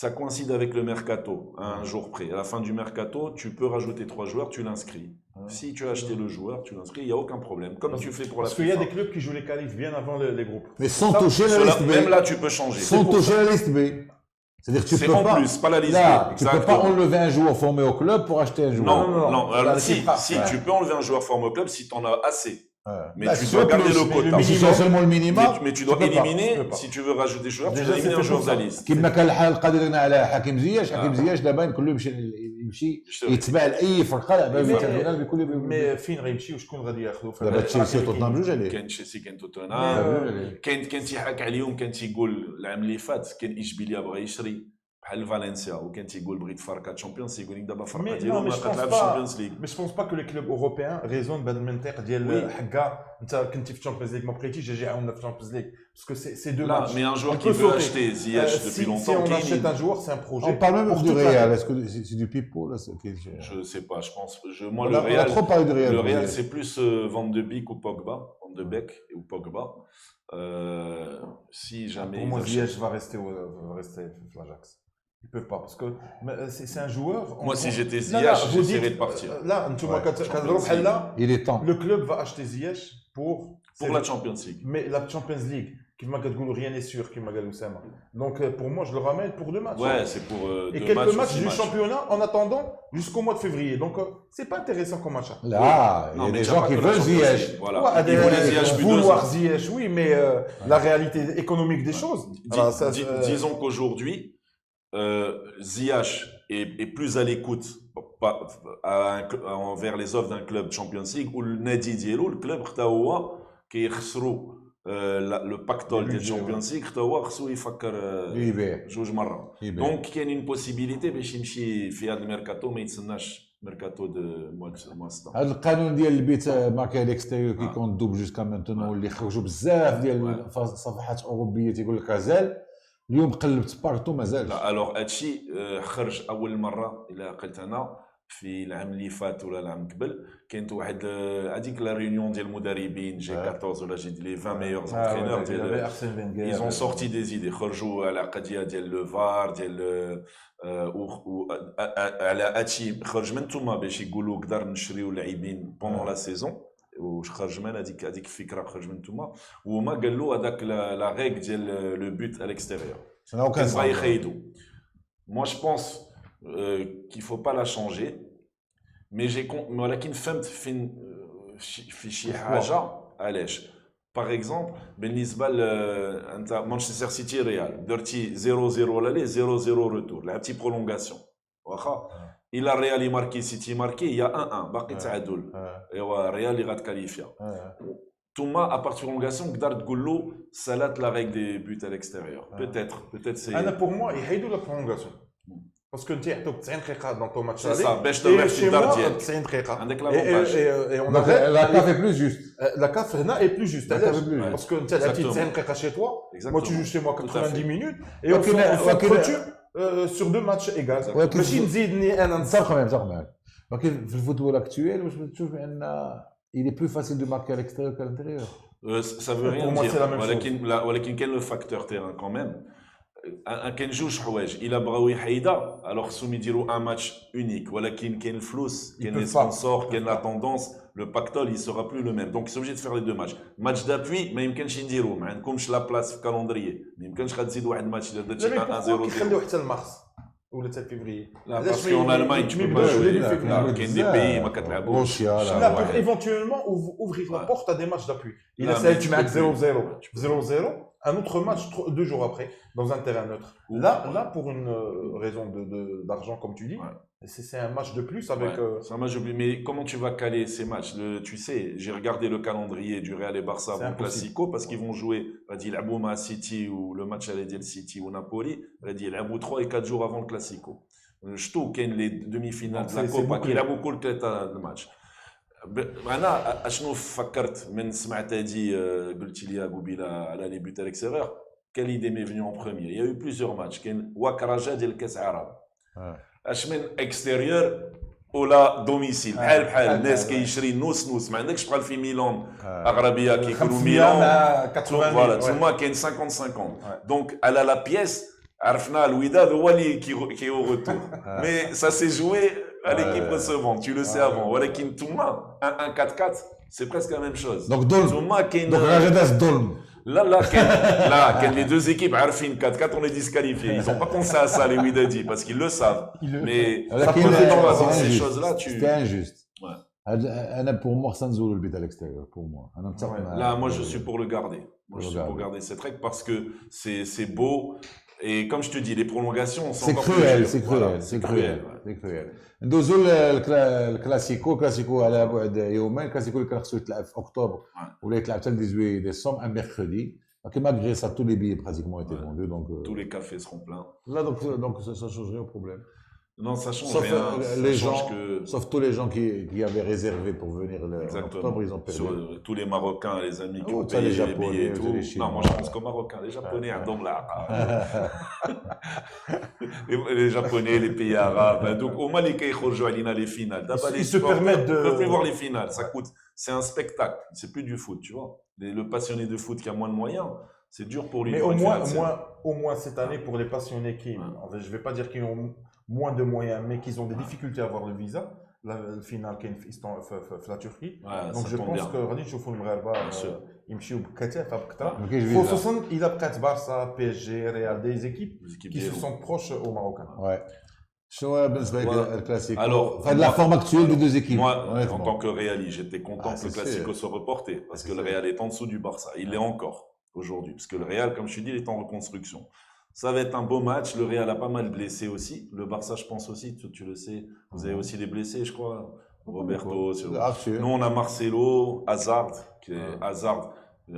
ça coïncide avec le mercato, un jour près. À la fin du mercato, tu peux rajouter 3 joueurs, tu l'inscris. Si tu as acheté le joueur, tu l'inscris, il n'y a aucun problème. Comme tu fais pour la Parce qu'il y a des clubs qui jouent les qualifs bien avant les groupes. Mais sans toucher la liste B. Même là, tu peux changer. Sans toucher la liste B. C'est-à-dire que tu C'est peux en pas. plus, pas la liste Là, B. tu peux pas enlever un joueur formé au club pour acheter un joueur. Non. Alors, si, ouais. tu peux enlever un joueur formé au club si tu en as assez. Ouais. Mais Là, tu si dois veux garder plus, le mais quota. Mais si c'est seulement le minimum. Mais tu dois peux pas. éliminer, Tu peux pas. si tu veux rajouter des joueurs, tu Déjà, dois éliminer c'est un fait joueur pour de la ça. liste. كما كان الحال القضيه درنا على حكيم زياش حكيم زياش دابا كله يمشي يتباع لاي فرقه لعبها Mais- بالانترنال بكل مي فين غيمشي وشكون غادي ياخذوا دابا تشيلسي وتوتنهام بجوج عليه كاين تشيلسي كاين توتنهام آه. كان تيحاك عليهم كان تيقول العام اللي فات كان اشبيليا بغى يشري بحال فالنسيا وكان تيقول بغيت فرقه تشامبيونز يقول لك دابا فرقه Mais ديالهم non, mais ما je pense كتلعبش pas. الشامبيونز ليغ. Mais je pense pas que les clubs européens raisonnent بهذا المنطق Oui. ديال حكا انت كنتي في الشامبيونز ليغ ما بقيتيش اجي عاونا في الشامبيونز ليغ باسكو سي دو Là, ماتش. mais un joueur On qui peut veut sauter. acheter Ziyech depuis Si longtemps, on Kane, achète un joueur, c'est un projet. On parle même pour du toute Real. l'année. Est-ce que c'est du pipeau là? je sais pas, je pense. Moi, On le a trop parlé du Real. Le Real, c'est plus Van de Beek ou Pogba, Van de Beek ou Pogba. Si jamais Pour moi, ils achètent- Ziyech va rester à l'Ajax. Ils peuvent pas parce que c'est un joueur. Moi, si j'étais Là, Ziyech, vous j'essaierais dites, de partir. Là, tu vois, Ouais. quand là, Il est temps. le club va acheter Ziyech pour Pour la Champions League. Mais la Champions League, qui m'a dit rien n'est sûr, qui m'a dit Oussama. Donc pour moi, je le ramène pour 2 matchs. Ouais, c'est pour Et 2 quelques matchs 6 du matchs. championnat en attendant jusqu'au mois de février. Donc c'est pas intéressant comme match. Là, il y Non, a mais des déjà gens pas qui que la veulent Champions Ziyech. League, Voilà. Ouais, Ils voulaient Ziyech depuis 2 vouloir ans. Ziyech, oui, mais la réalité économique des choses. Alors, ça, Disons qu'aujourd'hui, Ziyech est plus à l'écoute envers les offres d'un club Champions League ou le Nadi Dielo, le club qui est le pactole de Champions League, il يبيع جوج مرات. يبيع. Donc كاين une possibilité باش يمشي في هذا الميركاتو ما يتسناش ميركاتو دو موا ستة. هذا القانون ديال البيت ماركي الاكستيريور كي كون دوب جوسكا مانتونون واللي خرجوا بزاف ديال صفحات اوروبيه تيقول لك غازال اليوم قلبت بارتو مازال. لا الوغ هادشي خرج اول مره الى قلت انا في العام اللي فات ولا العام قبل كانت واحد هذيك لا ريونيون ديال المدربين جي 14 ولا جي لي 20 ميور انترينور ديال ils ont sorti des idées خرجوا على قضيه ديال لو فار ديال على هادشي خرج من توما باش يقولوا قدر نشريو لاعبين بوندون لا سيزون واش خرج من هذيك الفكره خرج من توما وما قالوا هذاك لا ريغ ديال لو بوت على الاكستيريور كان صاي يخيدوا moi je pense qu'il faut pas la changer mais ولكن فهمت فين في شي حاجه علاش باغ اكزومبل بالنسبه انت مانشستر سيتي ريال درتي 0-0 لالي 0-0 روتور لعبتي برولونغاسيون واخا الى الريال يماركي سيتي ماركي يا 1-1 باقي تعادل ايوا الريال اللي غاتكاليفيا ثم ابارتي برولونغاسيون تقدر تقول له سالات لا ريغ دي بوت على الاكستيريور peut-être سي انا بور موا يحيدوا لا برولونغاسيون باسكو انت يعطوك 90 دقيقه دون طون ماتش هذيك باش تروح في الدار ديالك 90 دقيقه عندك لافونتاج لا كاف بلو جوست لا كاف هنا اي بلو جوست علاش باسكو انت لعبتي 90 دقيقه شي توا moi tu joues chez moi 90 minutes et on fait clôture sur deux matchs égaux ماشي نزيدني انا نصرخ معاك ولكن في الفوتبول اكتويل واش تشوف بان il est plus facile de marquer à l'extérieur qu'à l'intérieur ça veut rien dire ولكن كاين لو فاكتور تيران كون ميم كاين جوج حوايج الا بغاو يحيدها الوغ خصهم يديروا ان ماتش اونيك ولكن كاين الفلوس كاين لي سبونسور كاين لا توندونس لو باكتول il sera plus le même donc ils sont obligés de faire les deux matchs match d'appui ما يمكنش نديروه ما عندكمش لا بلاص في الكالندريي ما يمكنش غتزيد واحد الماتش الا درتي 1-0 يخليوه حتى لمارس ولا حتى فيفري لا باسكو اون المانيا tu peux pas jouer كاين دي بيي ما كتلعبوش لا pour éventuellement ouvrir la porte à des matchs d'appui il a سالت معك 0-0 un autre match 2 jours après dans un terrain neutre. Là pour une raison d'argent comme tu dis, c'est un match de plus avec. C'est un match de plus. Mais comment tu vas caler ces matchs? Tu sais, j'ai regardé le calendrier du Real et Barça avant le Classico parce qu'ils vont jouer. Il y a City ou le match à l'Ediel City ou Napoli. Il y a 3 et 4 jours avant le Classico. Je trouve qu'il y a les demi-finales de la Copa qui a beaucoup le match. انا اشنو فكرت من سمعت هادي قلت لي قبيله على لي بوت الاكستيريور كان ليدي مي فيني اون بروميير يا يو بليزيور ماتش كاين واكراجا ديال كاس عرب اش من اكستيريور ولا دوميسيل بحال الناس كيشري نص ما عندكش بحال في ميلان اغربيه كيكونوا ميلان فوالا تما كاين 50 دونك على لا بيس عرفنا الوداد هو اللي كي او روتور مي سا سي جوي à l'équipe recevante, tu le sais avant. ولكن توما 1-4-4 c'est presque la même chose. Donc Dolm. توما كاين Donc Rajadas Dolm. لا كاين les deux équipes عارفين 4-4 on est disqualifiés. Ils ont pas pensé à ça les Widadi parce qu'ils le savent. Mais dans ces choses là tu c'est injuste. انا pour moi خصنا نزولوا البيت à l'extérieur pour moi. انا متفق معاك. Là moi je suis pour le garder. Moi je suis pour garder cette règle parce que c'est beau. Et comme je te dis, les prolongations sont encore plus dures. C'est cruel. ندوزو الكلاسيكو على بعد يومين الكلاسيكو اللي كان خصو يتلعب في اكتوبر ولا يتلعب حتى 18 ديسمبر ان ميركودي ولكن مالغري سا tous les billets pratiquement étaient vendus donc tous les cafés seront pleins. Là donc ça change rien au problème. Non, ça change rien. Sauf tous les gens qui avaient réservé pour venir en octobre, ils ont perdu. Tous les Marocains, les amis qui ont payé les billets et tout. Non, moi je pense qu'aux Marocains, les Japonais, les Japonais, les pays arabes. Donc au Mali, ils rejoignent les finales. Ils se permettent de. Ils peuvent plus voir les finales. Ça coûte. C'est un spectacle. C'est plus du foot, tu vois. Le passionné de foot qui a moins de moyens, c'est dur pour lui. Mais au moins cette année, pour les passionnés qui, en fait, je vais pas dire qu'ils ont moins de moyens, mais qu'ils ont des difficultés à avoir le visa. Le final qui est la Turquie. Donc je pense que Rani Choufou Mgharba, يمشيو بكثافه بكثره خصوصا اذا بقات بارسا بي اس جي ريال دي équipes qui se sont proches aux Marocains. Ouais. شنو بالنسبه لك الكلاسيكو enfin la forme actuelle des deux équipes? Moi en tant que Réali, j'étais content que le Classico soit reporté parce que le Real est en dessous du Barça. Il l'est encore aujourd'hui parce que le Real, comme je te dis, il est en reconstruction. Ça va être un beau match. Le Real a pas mal blessé aussi. Le Barça, je pense aussi, tu le sais. Vous avez aussi des blessés, je crois. Roberto. Nous, on a Marcelo, Hazard, qui est Hazard.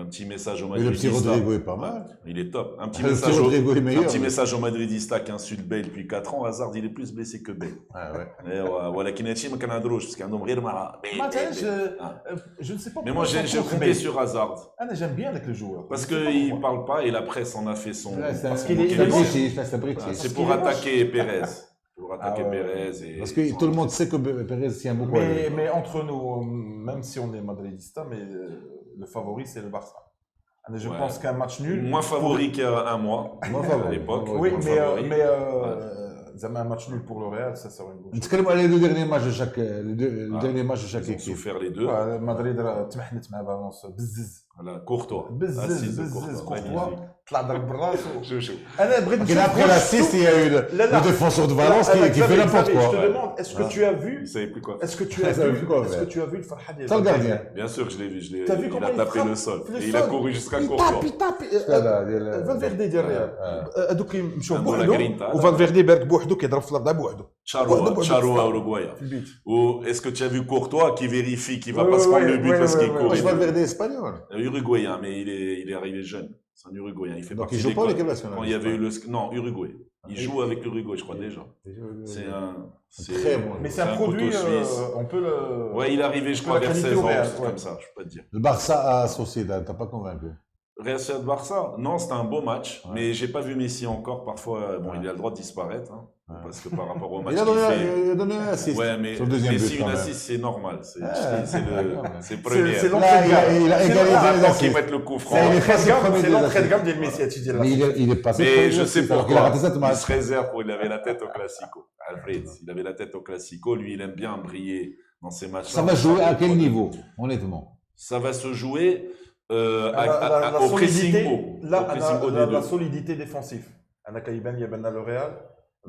Un petit message au Madridista. Le petit Rodrigo est pas mal. Il est top. Un petit message au Madridista qui insulte Bale depuis 4 ans. Hazard, il est plus blessé que Bale. Ah ouais. Voilà, Kineti, mais Canadrouche, parce qu'il y a un homme rire je ne sais pas. Mais moi, j'ai compté sur Hazard. J'aime bien avec le joueur. Parce qu'il ne parle pas et la presse en a fait son. Parce qu'il est british. C'est pour attaquer Pérez. pour attaquer Pérez. Parce que tout le monde sait que Pérez tient beaucoup. Mais entre nous, même si on est madridista, mais le favori, c'est le Barça. Je pense qu'un match nul. Moins favori qu'il y a un mois, à l'époque. Oui, mais un match nul pour le Real, ça serait une bonne chose. نتكلموا على les deux derniers matchs de chaque équipe. Ils ont souffert les deux. Madrid تمحنت مع فالنسيا بزز. Voilà, Courtois. بزز Courtois. طلع ضرب براسو. شوف. انا بغيت نشوف. Après l'assist, il y a eu le défenseur de Valence qui fait n'importe quoi. Je te demande, est-ce que tu as vu? Il savait plus quoi. Est-ce que tu as vu le Farhad? Sans le gardien. Bien sûr que je l'ai vu. T'as vu comment il a tapé le sol. Et il a couru jusqu'à Courtois. فالفيردي ديال الريال هذوك يمشيو بوحدو وفالفيردي بارك بوحدو كيضرب في الارض بوحدو. Charrua Uruguaya. Ou est-ce que tu as vu Courtois qui vérifie qu'il va pas se prendre le but parce qu'il court? Valverde espagnol. Uruguayen, mais il est arrivé jeune. C'est un Uruguayen. Il fait Donc partie il joue pas l'équipe nationale. Quand il y avait eu le non Uruguay. Il joue avec l'Uruguay, je crois déjà. C'est très bon. Mais c'est un produit. On peut le. Ouais, il est arrivé, je crois, vers 16 ans, comme ça. Je peux pas te dire. Le Barça à Sociedad, t'as pas convaincu? Real Sociedad Barça, non, c'était un beau match, mais j'ai pas vu Messi encore. Parfois, bon, il a le droit de disparaître, hein, parce que par rapport au match il a donné un assist. Ouais, mais Messi une assist, c'est normal, c'est premier. C'est l'entrée de gamme. Il a égalisé les assists. Qu'ils mettent le coup franc. C'est l'entrée de gamme de Messi. Mais il est passé. Mais je sais pourquoi. Il se réserve pour. Il avait la tête au Classico. Alfred, il avait la tête au Classico. Lui, il aime bien briller dans ces matchs. Ça va jouer à quel niveau, honnêtement? Ça va se jouer. Au pressing haut. La solidité défensive. Anna Kaiben, Yabana le Real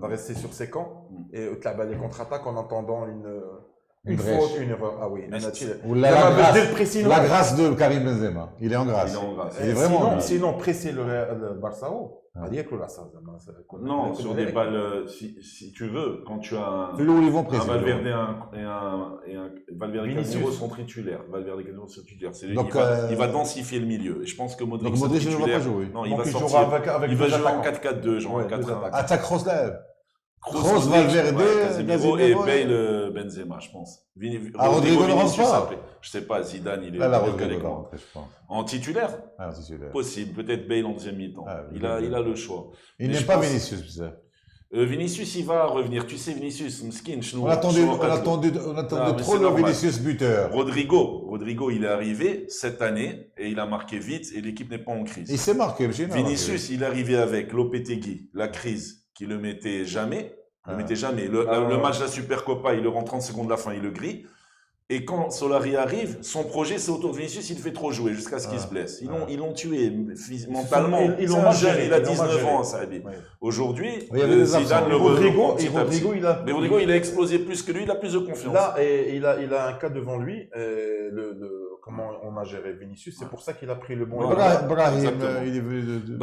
va rester sur ses camps et les contre-attaques en entendant une faute, une erreur. Ah oui, la grâce de Karim Benzema. Il est en grâce. Il est vraiment en grâce. Sinon, presser le Barça haut. Non, sur des balles, si tu veux, quand tu as un Valverde et un Valverde Casemiro sont titulaires. Valverde Casemiro sont titulaires. Il va densifier le milieu. Et je pense que Modric ne va pas jouer. Non, il va sortir. Il va jouer en 4-4-2, genre en 4-1. Attaque Kroos, Valverde, Casemiro et Bale, Benzema, je pense. Rodrigo ne rentre pas. Je sais pas, Zidane, il est en titulaire. Possible, peut-être Bale en deuxième mi-temps. Il a le choix. Il n'aime pas Vinicius, Vinicius, il va revenir. Tu sais, Vinicius, Mskin, on attendait trop le Vinicius buteur. Rodrigo, il est arrivé cette année et il a marqué vite et l'équipe n'est pas en crise. Il s'est marqué. Vinicius, il est arrivé avec Lopetegui, la crise, qui le mettait jamais. Le match de la Supercopa, il le rend 30 secondes de la fin, il le grille. Et quand Solari arrive, son projet, c'est autour de Vinicius, il fait trop jouer jusqu'à ce qu'il se blesse. Ils l'ont tué mentalement. Ils l'ont jeune, il a 19 ans, ça dit. Aujourd'hui, Zidane le Rodrigo, il a explosé plus que lui, il a plus de confiance. Là, et il a un cas devant lui, comment on a géré Vinicius, c'est pour ça qu'il a pris le bon.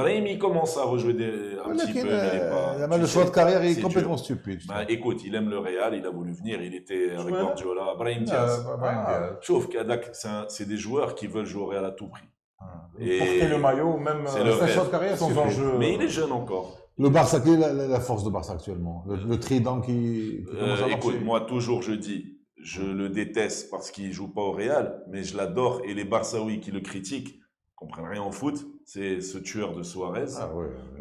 Brahim, il commence à rejouer un petit peu, mais le choix de carrière est complètement stupide. Écoute, il aime le Real, il a voulu venir, il était avec Guardiola, Brahim Diaz. Sauf qu'Adak, c'est des joueurs qui veulent jouer au Real à tout prix. Porter le maillot, même choix de carrière sans enjeu. Mais il est jeune encore. Le Barça, quelle est la force de Barça actuellement? Le trident qui commence à marcher. Écoute, moi toujours je dis, je le déteste parce qu'il joue pas au Real, mais je l'adore et les Barçaouis qui le critiquent comprennent rien en foot. C'est ce tueur de Suarez.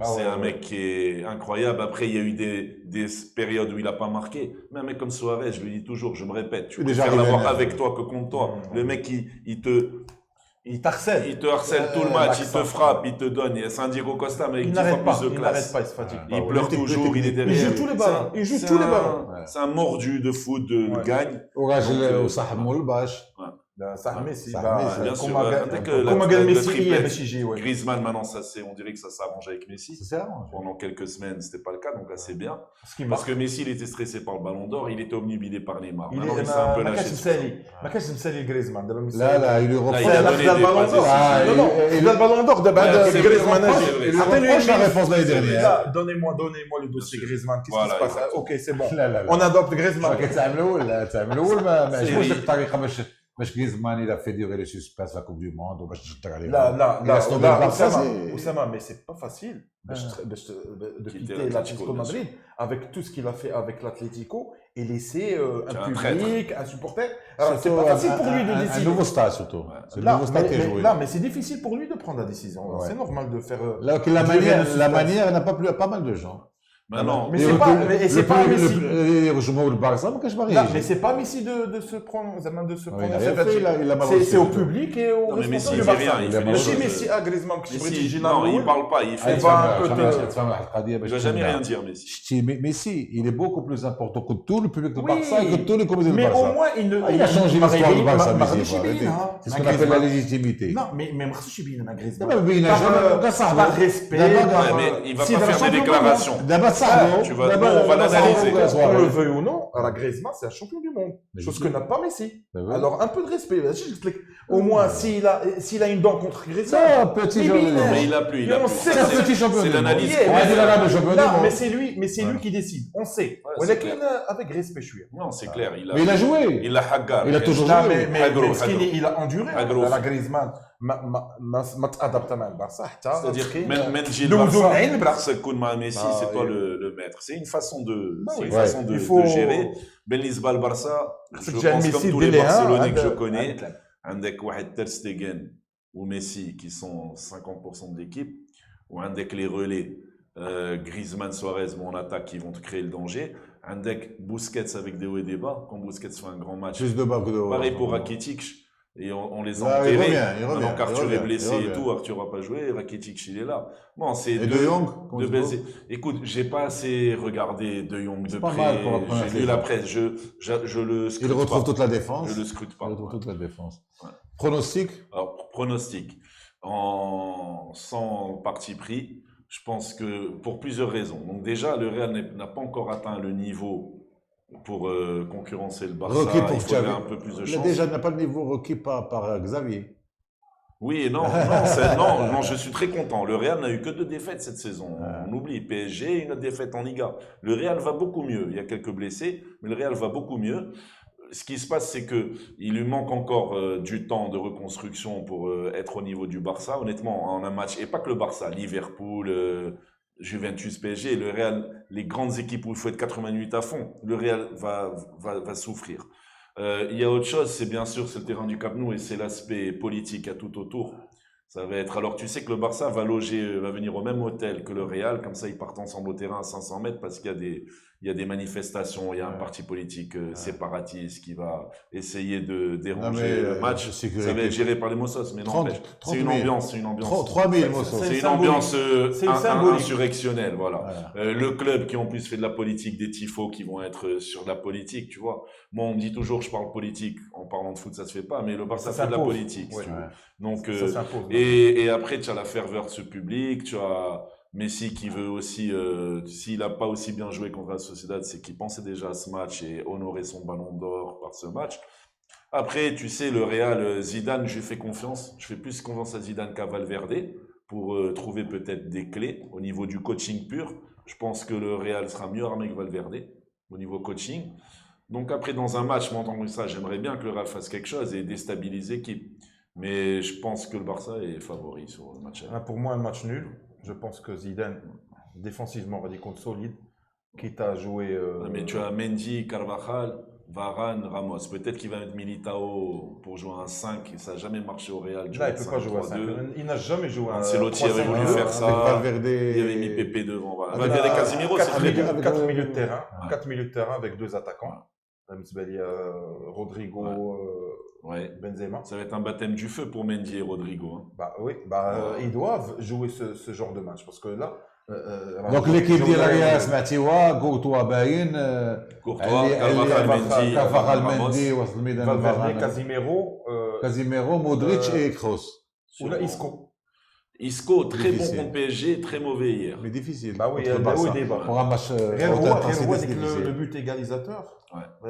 C'est un mec qui est incroyable. Après, il y a eu des périodes où il n'a pas marqué. Mais un mec comme Suarez, je lui dis toujours, je me répète, tu préfères l'avoir avec toi que contre toi. Le mec, il t'harcèle. Il te harcèle tout le match, il te frappe, il te donne. C'est un Diego Costa, mais il n'arrête pas, il n'arrête pas, il se fatigue. Il pleure toujours, il est derrière. Il joue tous les ballons. Il joue tous les ballons. C'est un mordu de foot, de gagne. صح ميسي bien sûr كما قال ميسي باش يجي Griezmann maintenant on dirait que ça s'arrange avec Messi pendant quelques semaines c'était pas le cas donc là c'est bien parce que Messi il était stressé par le Ballon d'Or il était omnubilé par Neymar maintenant il s'est un peu lâché ما كانش مسالي غريزمان دابا لا il lui reprend le Ballon d'Or دابا غريزمان عطيني la réponse l'année dernière donnez-moi le dossier Griezmann qu'est-ce qui se passe OK c'est bon on adopte Griezmann تعملوا ما عجبوش الطريقه باش غريزمان il a fait durer le suspense la Coupe du Monde وباش تشدر عليه لا Oussama mais c'est pas facile de quitter l'Atlético de Madrid avec tout ce qu'il a fait avec l'Atlético et laisser un public, un supporter. C'est pas facile pour lui de décider. Un nouveau stade surtout. C'est le nouveau stade qui est joué. Là, mais c'est difficile pour lui de prendre la décision. C'est normal de faire. La manière n'a pas plu à pas mal de gens. Maintenant, mais c'est pas Messi. الجمهور البارسا ما كانش باغي لا يجي. mais c'est pas Messi de se prendre C'est au public et au responsable du du Barça. Barça. ماشي Messi à Griezmann Non, il parle pas, il fait. تفهم الحلقه دي Il باش va jamais rien dire, Messi. شتي ميسي il est beaucoup plus important que tout le public du Barça et que tous les comédiens du mais Barça. au moins il a changé l'histoire du Barça. C'est ce qu'on appelle la légitimité. Non mais ما خصوش يبين لنا Griezmann. ما بيناش par respect. Mais il va pas faire des déclarations. دابا تصاحبوا Tu vas, on va l'analyser. On le veuille ou non, la Griezmann c'est un champion du monde. Chose que n'a pas Messi. Alors un peu de respect. Au moins s'il a une dent contre Griezmann. C'est un petit champion. Mais il a plus, C'est un petit champion. C'est l'analyse. Non, mais c'est lui qui décide. On sait. Avec respect, je suis. Non, c'est clair. Mais il a joué. Il a hagar. Il a toujours joué. Mais il a enduré. La Griezmann. ما تأدبت مع البارسا حتى même تجي البارسا تكون مع ميسي c'est toi le maître. C'est une façon de gérer. بالنسبة للبارسا je pense comme tous les Barcelonais que je connais عندك واحد تير ستيغن وميسي qui sont 50% de l'équipe وعندك les relais Griezmann, Suarez, mon attaque qui vont te créer le danger. عندك Busquets avec des hauts et des bas. Quand Busquets fait un grand match. Plus de bas que de haut. Pareil pour Rakitic. Et on les a enterrés. Il revient. Donc Arthur est blessé et tout. Arthur n'a pas joué. Rakitic, il est là. Bon, c'est et De Jong Écoute, j'ai pas assez regardé De Jong de près. J'ai lu la presse. Je le scrute. Il retrouve toute la défense. Je le scrute pas. Il retrouve toute la défense. Ouais. Pronostic. Alors, pronostic. Sans parti pris, je pense que pour plusieurs raisons. Donc déjà, le Real n'a pas encore atteint le niveau pour concurrencer le Barça. Il faudrait un peu plus de chance. Déjà, il n'a pas le niveau requis par Xavi. Oui et non. Non, je suis très content. Le Real n'a eu que 2 défaites cette saison. On oublie PSG et une autre défaite en Liga. Le Real va beaucoup mieux. Il y a quelques blessés, mais le Real va beaucoup mieux. Ce qui se passe, c'est qu'il lui manque encore du temps de reconstruction pour être au niveau du Barça. Honnêtement, en un match, et pas que le Barça, Liverpool, Juventus, PSG, le Real, les grandes équipes où il faut être 80 minutes à fond, le Real va souffrir. Il y a autre chose, c'est bien sûr, c'est le terrain du Camp Nou et c'est l'aspect politique à tout autour. Ça va être, alors tu sais que le Barça va venir au même hôtel que le Real, comme ça ils partent ensemble au terrain à 500 mètres parce qu'il y a des manifestations, il y a un parti politique séparatiste qui va essayer de déranger le match. Ça va être géré par les Mossos, mais non, c'est une ambiance. 3000 Mossos. C'est une ambiance insurrectionnelle, voilà. Le club qui en plus fait de la politique, des tifos qui vont être sur de la politique, tu vois. Moi, on me dit toujours je parle politique, en parlant de foot ça se fait pas, mais le Barça fait de la politique. Si tu veux. Donc, et après tu as la ferveur de ce public, tu as Messi qui veut aussi, s'il n'a pas aussi bien joué contre la Sociedad, c'est qu'il pensait déjà à ce match et honorer son ballon d'or par ce match. Après, tu sais, le Real, Zidane, je lui fais confiance. Je fais plus confiance à Zidane qu'à Valverde pour trouver peut-être des clés au niveau du coaching pur. Je pense que le Real sera mieux armé que Valverde au niveau coaching. Donc après, dans un match, moi en tant que ça, j'aimerais bien que le Real fasse quelque chose et déstabilise l'équipe. Mais je pense que le Barça est favori sur le match. Pour moi, un match nul. Je pense que Zidane, défensivement, va des comptes solides, quitte à jouer... Mais tu as Mendy, Carvajal, Varane, Ramos. Peut-être qu'il va mettre Militao pour jouer un 5. Ça n'a jamais marché au Real. Là, il ne peut pas jouer un 5. Il n'a jamais joué un 5. Ancelotti avait voulu faire ça. Valverde... Il avait mis Pepe devant. Voilà. Valverde et Casemiro, c'est très bon. 4 milieux de terrain. 4 milieux de terrain avec 2 attaquants. Rodrigo... Benzema. Ça va être un baptême du feu pour Mendy et Rodrigo. Ils doivent jouer ce genre de match parce que là. Donc l'équipe ديال الريال سمعتيوها كورتوا باين كارفاخال مندي وسط الميدان Valverde, Casemiro, Modric et Kroos. Ou là Isco, très bon contre PSG, très mauvais hier. Mais difficile. Bah oui, il y a des débats. Pour un match avec le but égalisateur,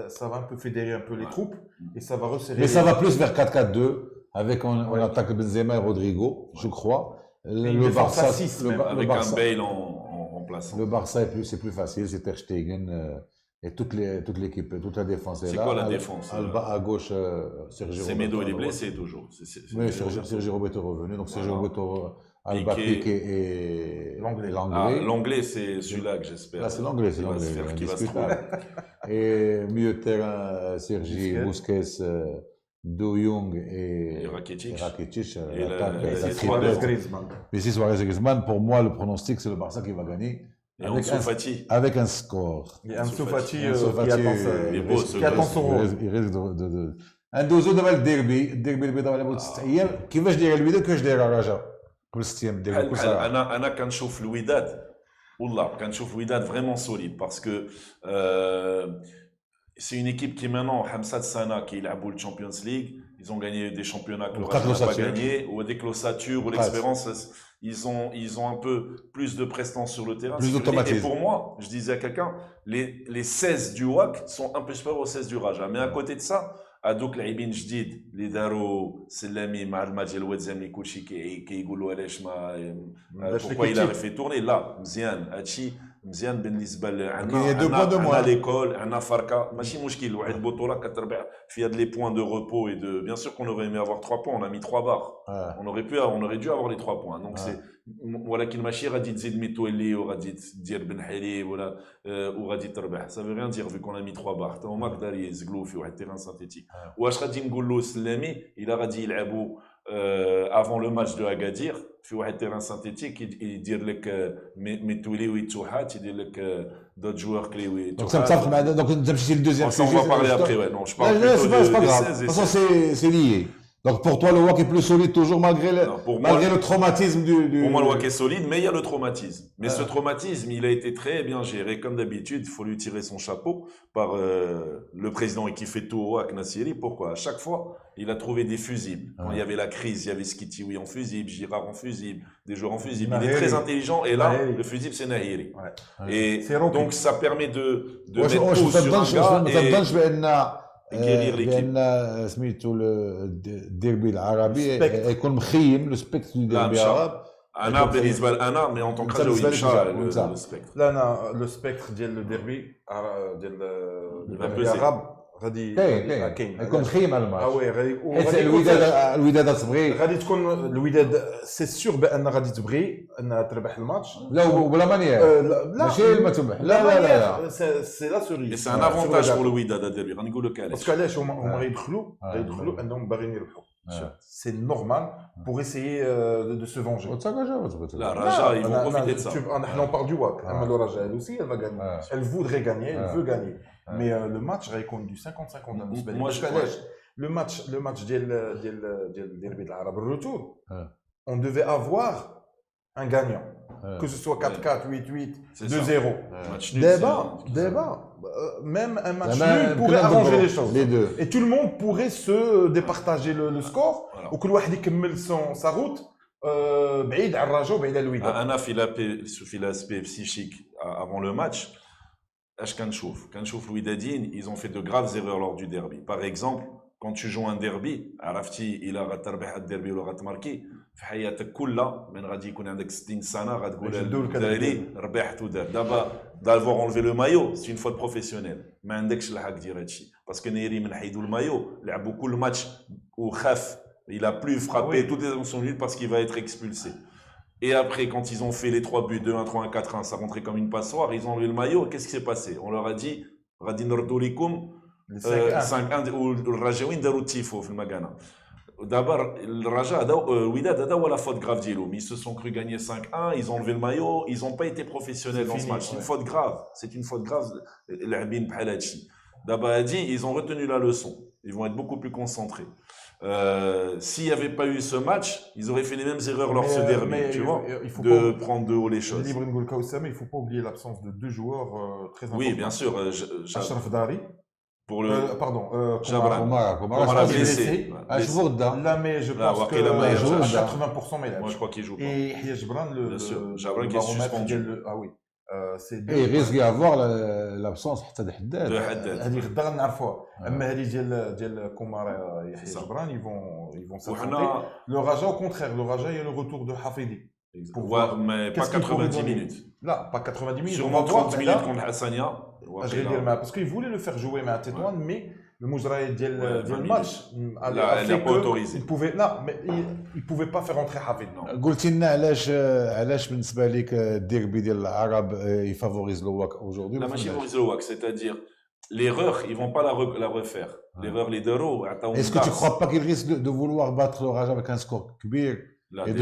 ça va un peu fédérer un peu les troupes et ça va resserrer. Mais ça va plus vers 4-4-2 avec on attaque Benzema et Rodrigo, je crois. Le Barça, avec un Bale en remplaçant. Le Barça c'est plus facile, c'est Ter Stegen et toute l'équipe, toute la défense est là. C'est quoi la défense? À gauche, Sergio Roberto. Semedo, il est blessé toujours. Oui, Sergio Roberto est revenu, donc Sergio Roberto, Alba, Piqué et l'anglais. L'anglais, c'est celui-là que j'espère. Là, c'est l'anglais, qui va se trouver. Et milieu de terrain, Sergi Busquets, De Jong et Rakitic. Griezmann. Mais si Suarez et Griezmann, pour moi, le pronostic, c'est le Barça qui va gagner. Et Ansu Fati. Avec un score. Il y a Ansu Fati qui attend son rôle. Il risque de ندوزو دابا للديربي اللي بيضاو على بود 6 ايام. كيفاش داير الوداد كيفاش داير الرجاء قبل 6 ايام ديالو بكل صراحه؟ انا كنشوف الوداد والله كنشوف الوداد vraiment solide parce que c'est une équipe qui maintenant Hamza Sana qui يلعبوا le Champions League, ils ont gagné des championnats que le Raja n'a pas gagné, ou avec l'ossature ou l'expérience, ils ont un peu plus de prestance sur le terrain. Plus d'automatisme. Et pour moi, je disais à quelqu'un, les 16 du WAC sont un peu supérieurs aux 16 du Raja. Mais à côté de ça, هذوك لاعبين جديد اللي داروا سلامي مع الماتش ديال الواد زاملي كلشي كيقولوا علاش ما pourquoi il a fait tourner لا مزيان هادشي مزيان بالنسبه لنا ليكول عندنا فركه ماشي مشكل واحد البطوله كتربح في هاد لي بوين دو repos et de bien sûr qu'on aurait aimé avoir 3 points, on a mis 3 barres. On aurait dû avoir les 3 points. Donc c'est ولكن ماشي غادي تزيد ميتولي وغادي دير بن حليب ولا وغادي تربح. Ça veut rien dire vu qu'on a mis 3 barres. تا هما قدر يزقلوا في واحد التيران سانتيتيك. واش غادي نقول له سلامي الا غادي يلعبوا avant le match de Agadir في واحد التيران سانتيتيك يدير لك ميتولي ويتوحات يدير لك d'autres joueurs clés oui. Donc ça me tape mal. Donc tu as le deuxième sujet. On va parler après ouais. Non, je parle plutôt de 16 et 16. C'est lié. Donc pour toi, le WAC est plus solide toujours malgré le traumatisme du... Pour moi, le WAC est solide, mais il y a le traumatisme. Mais ce traumatisme, il a été très bien géré. Comme d'habitude, il faut lui tirer son chapeau par le président qui fait tout au WAC, Nassiri. Pourquoi? À chaque fois, il a trouvé des fusibles. Quand il y avait la crise, il y avait Skitiwi en fusible, Girard en fusible, des joueurs en fusible. Il est très intelligent. Et là, le fusible, c'est Nahiri. Et donc, ça permet de mettre tout sur un gars. بان سميتو الديربي العربي يكون مخيم لو سبيكتر دو ديربي العرب. انا بالنسبه لنا مي اون طون كو لو سبيكتر لا انا لو سبيكتر ديال الديربي ديال العرب غادي كاين يكون مخيم على الماتش. وي غادي الوداد تبغي غادي تكون الوداد سي سيغ بان غادي تبغي انها تربح الماتش. لا وبلا مانيير ماشي ما تربح لا سي لا سوري سي ان افونتاج بور الوداد الديربي غنقول لك علاش. باسكو علاش هما غيدخلوا انهم باغيين يربحوا. C'est normal pour essayer de se venger. La Raja, ils vont profiter de ça. On parle du WAC. La Raja, elle aussi, elle va gagner. Elle voudrait gagner, elle veut gagner. Mais le match, il du 50-50. Moi, je connais. Le match du Derby de l'Arabe, le retour, on devait avoir un gagnant. Que ce soit 4-4, 8-8, 2-0. Débat. Même un match nul pourrait arranger les choses. Les deux. Et tout le monde pourrait se départager le score. Ou que l'ouahdi كمل sa route بعيد على الرجاء وبعيد على الوداد. أنا في l'aspect psychique avant le match. اش كنشوف الوداديين ils ont fait de graves erreurs lors du derby. Par exemple, quand tu joues un derby عرفتي إلا غتربح الديربي ولا غتماركي في حياتك كلها من غادي يكون عندك 60 سنه غتقول الدراري ربحت ودار. دابا d'avoir enlevé le maillot c'est une faute professionnelle. ما عندكش الحق دير هادشي باسكو نيري من حيدوا المايو لعبوا كل ماتش وخاف. Il a plus frappé toutes les actions nulles parce qu'il va être expulsé. Et après, quand ils ont fait les 3 buts, 2-1, 3-1, 4-1, ça rentrait comme une passoire, ils ont enlevé le maillot. Qu'est-ce qui s'est passé? On leur a dit, Radin Rdoulikoum, 5-1, ou le Rajaouin Daroutifo, في المكانة. D'abord, le Raja, Ouidad, la faute grave d'Ilo. Ils se sont cru gagner 5-1, ils ont enlevé le maillot, ils n'ont pas été professionnels dans ce match. C'est une faute grave. C'est une faute grave. D'abord, ils ont retenu la leçon. Ils vont être beaucoup plus concentrés. S'il n'y avait pas eu ce match, ils auraient fait les mêmes erreurs lors de ce derby, tu vois, de prendre de haut les choses. Il ne faut pas oublier l'absence de 2 joueurs très importants. Oui, bien sûr. Ashraf Dari. Pour le... pardon, Jabran. Komara blessé. Là, mais je pense que 80% mais moi je crois qu'il joue pas. Et Jabran, Jabran qui est suspendu. Ah oui. Il risque d'y avoir l'absence de Haddad. هذه غدا غنعرفوها. اما هذه ديال كومارا يحيى جبران ils vont s'affronter. Le Raja au contraire, le Raja il y a le retour de Hafidi. Mais pas 90 minutes. Là, pas 90 minutes. Sûrement 30 minutes contre Hassania. Je vais dire parce qu'ils voulaient le faire jouer مع Tétouan mais le مجرى ديال الماتش elle n'a pas autorisé. il pouvait pas faire entrer Hafid. قلت لنا علاش بالنسبه لك الديربي ديال العرب يفافوريز لو واك aujourd'hui. La machine favorise le WAC, c'est-à-dire l'erreur, ils vont pas la refaire. L'erreur les deux. Est-ce que tu crois pas qu'il risque de vouloir battre le Raja avec un score كبير? Là, Et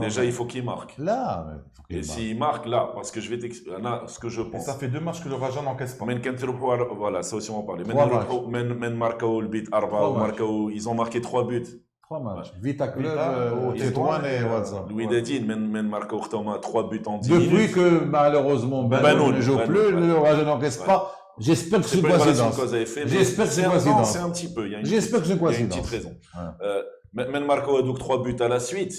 déjà, il faut qu'il marque. Là, il faut qu'il Et marque. s'il marque, là, parce que je vais t'expliquer, ce que je Et pense. ça fait 2 matchs que le Raja n'encaisse pas. Voilà, ça aussi on va parler. 3 matchs. Ils ont marqué 3 buts. 3 matchs. Vita Club, Vita, Tétouan et WhatsApp. Louis Dadine, marqué 3 buts en 10 Depuis minutes. que malheureusement Banoun ne joue plus, le Raja n'encaisse pas. J'espère que c'est une coïncidence. J'espère que c'est une coïncidence. C'est un petit peu. J'espère que c'est une Il y a une coïncidence. petite raison. Men marqué 3 buts à la suite.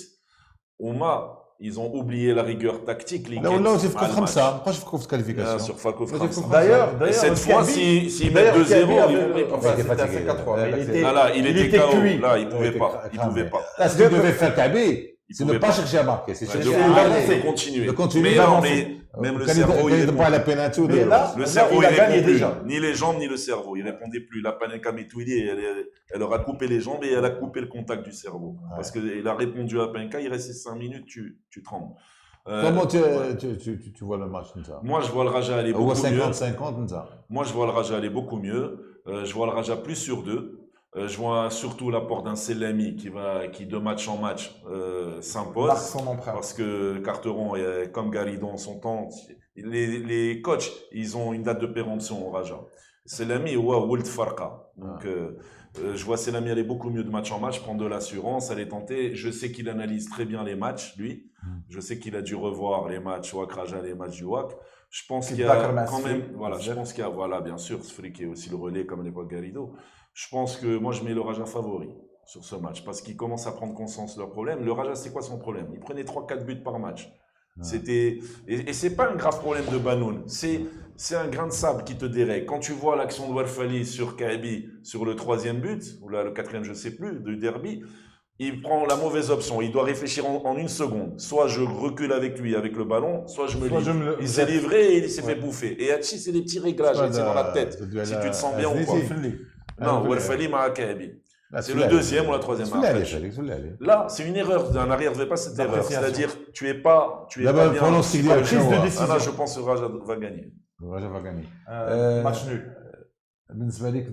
Ouma, ils ont oublié la rigueur tactique. لا ولاو تيفكروا في 5 ما بقاوش يفكروا في الكاليفيكاسيون. Sur Falco France. D'ailleurs, Et cette fois, s'ils mettent 2-0, ils vont répondre. Là, il était KO. Là, il pouvait pas. Là, ce que devait faire Kaby, c'est ne pas chercher à marquer, c'est chercher à aller. continuer. De continuer, Mais non, d'avancer. mais même le cerveau, il ne pas répond. la pénalité ou Mais là, Le cerveau, il a il gagné répond plus. déjà. Ni les jambes, ni le cerveau. Il répondait plus. La Panenka Metouili, elle leur a coupé les jambes et elle a coupé le contact du cerveau. Parce qu'il a répondu à Panenka, il restait 5 minutes, tu trembles. Comment tu vois le match ça? Moi, je vois le Raja aller Ou beaucoup mieux. 50-50 ça. Moi, je vois le Raja aller beaucoup mieux. Je vois le Raja plus sur 2. Je vois surtout l'apport d'un Selami qui de match en match s'impose. Marque son empreinte. Parce que Carteron, comme Garidon en son temps, les coachs, ils ont une date de péremption au Raja. Selami ou Wold Farka. Donc, je vois Selami aller beaucoup mieux de match en match, prendre de l'assurance, aller tenter. Je sais qu'il analyse très bien les matchs, lui. Je sais qu'il a dû revoir les matchs WAC Raja, les matchs du WAC. Je pense qu'il y a quand même, voilà, je pense qu'il y a, voilà, bien sûr, Sfri qui est aussi le relais comme à l'époque Garrido. Je pense que moi, je mets le Raja favori sur ce match parce qu'il commence à prendre conscience de leurs problèmes. Le Raja, c'est quoi son problème? Il prenait 3-4 buts par match. Et c'est pas un grave problème de Banoun. C'est un grain de sable qui te dérègle. Quand tu vois l'action de Warfali sur Kabi, sur le 3e but, ou là, le 4e, je sais plus, de Derby, il prend la mauvaise option. Il doit réfléchir en 1 seconde. Soit je recule avec lui, avec le ballon, soit je me livre. Il s'est livré et il s'est fait bouffer. Et Hachi, c'est des petits réglages, c'est dans la tête. Si tu te sens bien ou pas. Non, Warfali m'a Kabi. C'est le 2e ou la 3e match. Là, c'est une erreur d'un arrière, ne fais pas cette erreur. C'est-à-dire, tu es pas bien. Là, je pense que Raja va gagner. الرجاء فاغاني ماتش نول. بالنسبه لك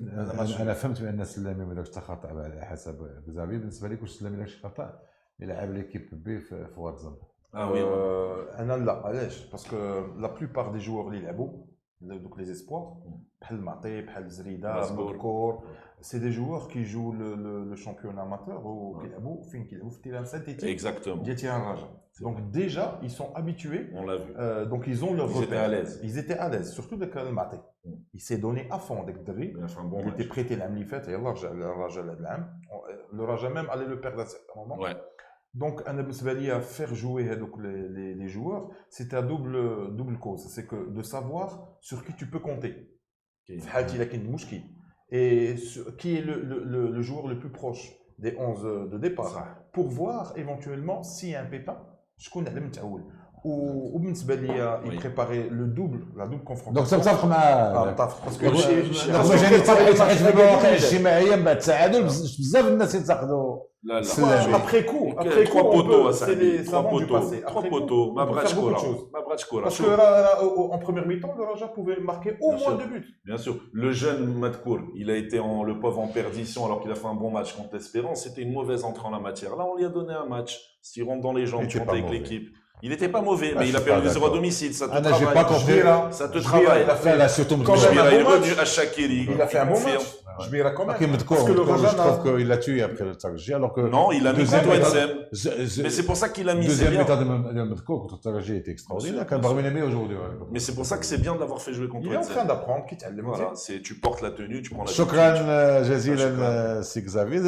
انا فهمت بان سلامي ما داكش خطا على حسب كزافي. بالنسبه لك واش سلامي داكش خطا يلعب ليكيب بي في واتزاب؟ انا لا علاش باسكو لا بلوبار دي جوور اللي يلعبوا دوك لي اسبوار بحال معطي بحال زريده مذكور سي دي جوور كي جو لو شامبيون اماتور وكيلعبوا فين كيلعبوا في التيران سانتيتيك ديال تيران الرجاء. Donc déjà, ils sont habitués. On l'a vu. Donc ils ont leur repère. Étaient à l'aise. Ils étaient à l'aise, surtout avec le Maté. Il s'est donné à fond avec Derry. Il était prêté l'année اللي فاتت. Le Raja هذا العام. Le Raja même allait le perdre à un certain moment. Ouais. Donc أنا بالنسبة لي faire jouer les joueurs, c'est un double cause. C'est que de savoir sur qui tu peux compter. في حالتي لكن المشكل. Et qui est le joueur le plus proche des 11 de départ pour voir éventuellement s'il y a un pépin. شكون على متعول وبالنسبه لي يبريباري لو دوبل لا دوبل كونفرونتاسيون. دونك تتفق معاه متفق باسكو جاني صحيت في المواقع الاجتماعيه من بعد التعادل بزاف الناس ينتقدوا. لا après coup 3 poteaux c'est les savants du passé. 3 poteaux ما بغاتش كره parce que en première mi-temps le Raja pouvait marquer au moins 2 buts. Bien sûr, le jeune Matkour, il a été le pauvre en perdition alors qu'il a fait un bon match contre l'Espérance. C'était une mauvaise entrée en la matière. Là, on lui a donné un match. S'il rentre dans les jambes, tu rentres avec l'équipe. Il n'était pas mauvais, mais il a perdu 0 à domicile. Ça te travaille. J'ai pas compris. Ça te travaille. Il est revenu à Shaqiri. Il a fait un bon match. Jbira quand même. Parce que le Raja, je trouve qu'il a tué après le Tarji, alors que non, il a mis contre Wenzem. Mais c'est pour ça qu'il a mis. Deuxième mi-temps de Medco contre Tarji était extraordinaire. Quand Barminami aujourd'hui. Mais c'est pour ça que c'est bien de l'avoir fait jouer contre Wenzem. Il est en train d'apprendre. Voilà, tu portes la tenue, tu prends la tenue. شكرا جزيلا سي كزافي.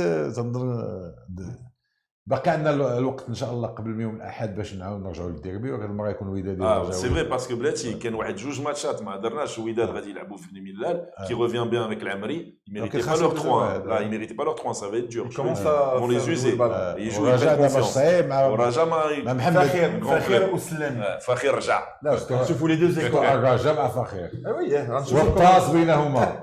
باقي عندنا الوقت ان شاء الله قبل يوم الاحد باش نعاود نرجعوا للديربي وهذه المره يكون الوداد. سي فري باسكو بلاتي كان واحد 2 ماتشات ما هضرناش. الوداد غادي يلعبوا في ميلال كي ريفيان بيان افيك العمري. Il méritait pas leur 3. Là, il méritait pas leur 3, ça va être dur. Ils vont les user. Ils jouent رجاء ماتش صعيب مع رجاء مع محمد فخير وسلام. فخير رجع. شوفوا لي 2 زيكول. الرجاء مع فخير. وي والطاس بينهما.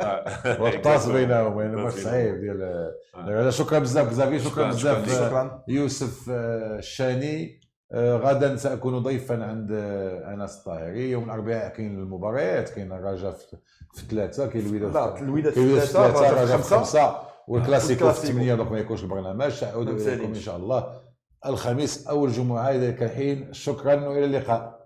والطاس بينهما ماتش صعيب ديال. شكرا بزاف كزافي. شكرا بزاف يوسف الشاني. غدا سأكون ضيفا عند أنس الطاهري. يوم الأربعاء كاين المباريات. كاين الرجاء في 3 كاين الوداد في 3 الرجاء في 5 والكلاسيكو في 8. دونك ما يكونش البرنامج. سأعود إليكم إن شاء الله الخميس أو الجمعة إذا كان حين. شكرا وإلى اللقاء.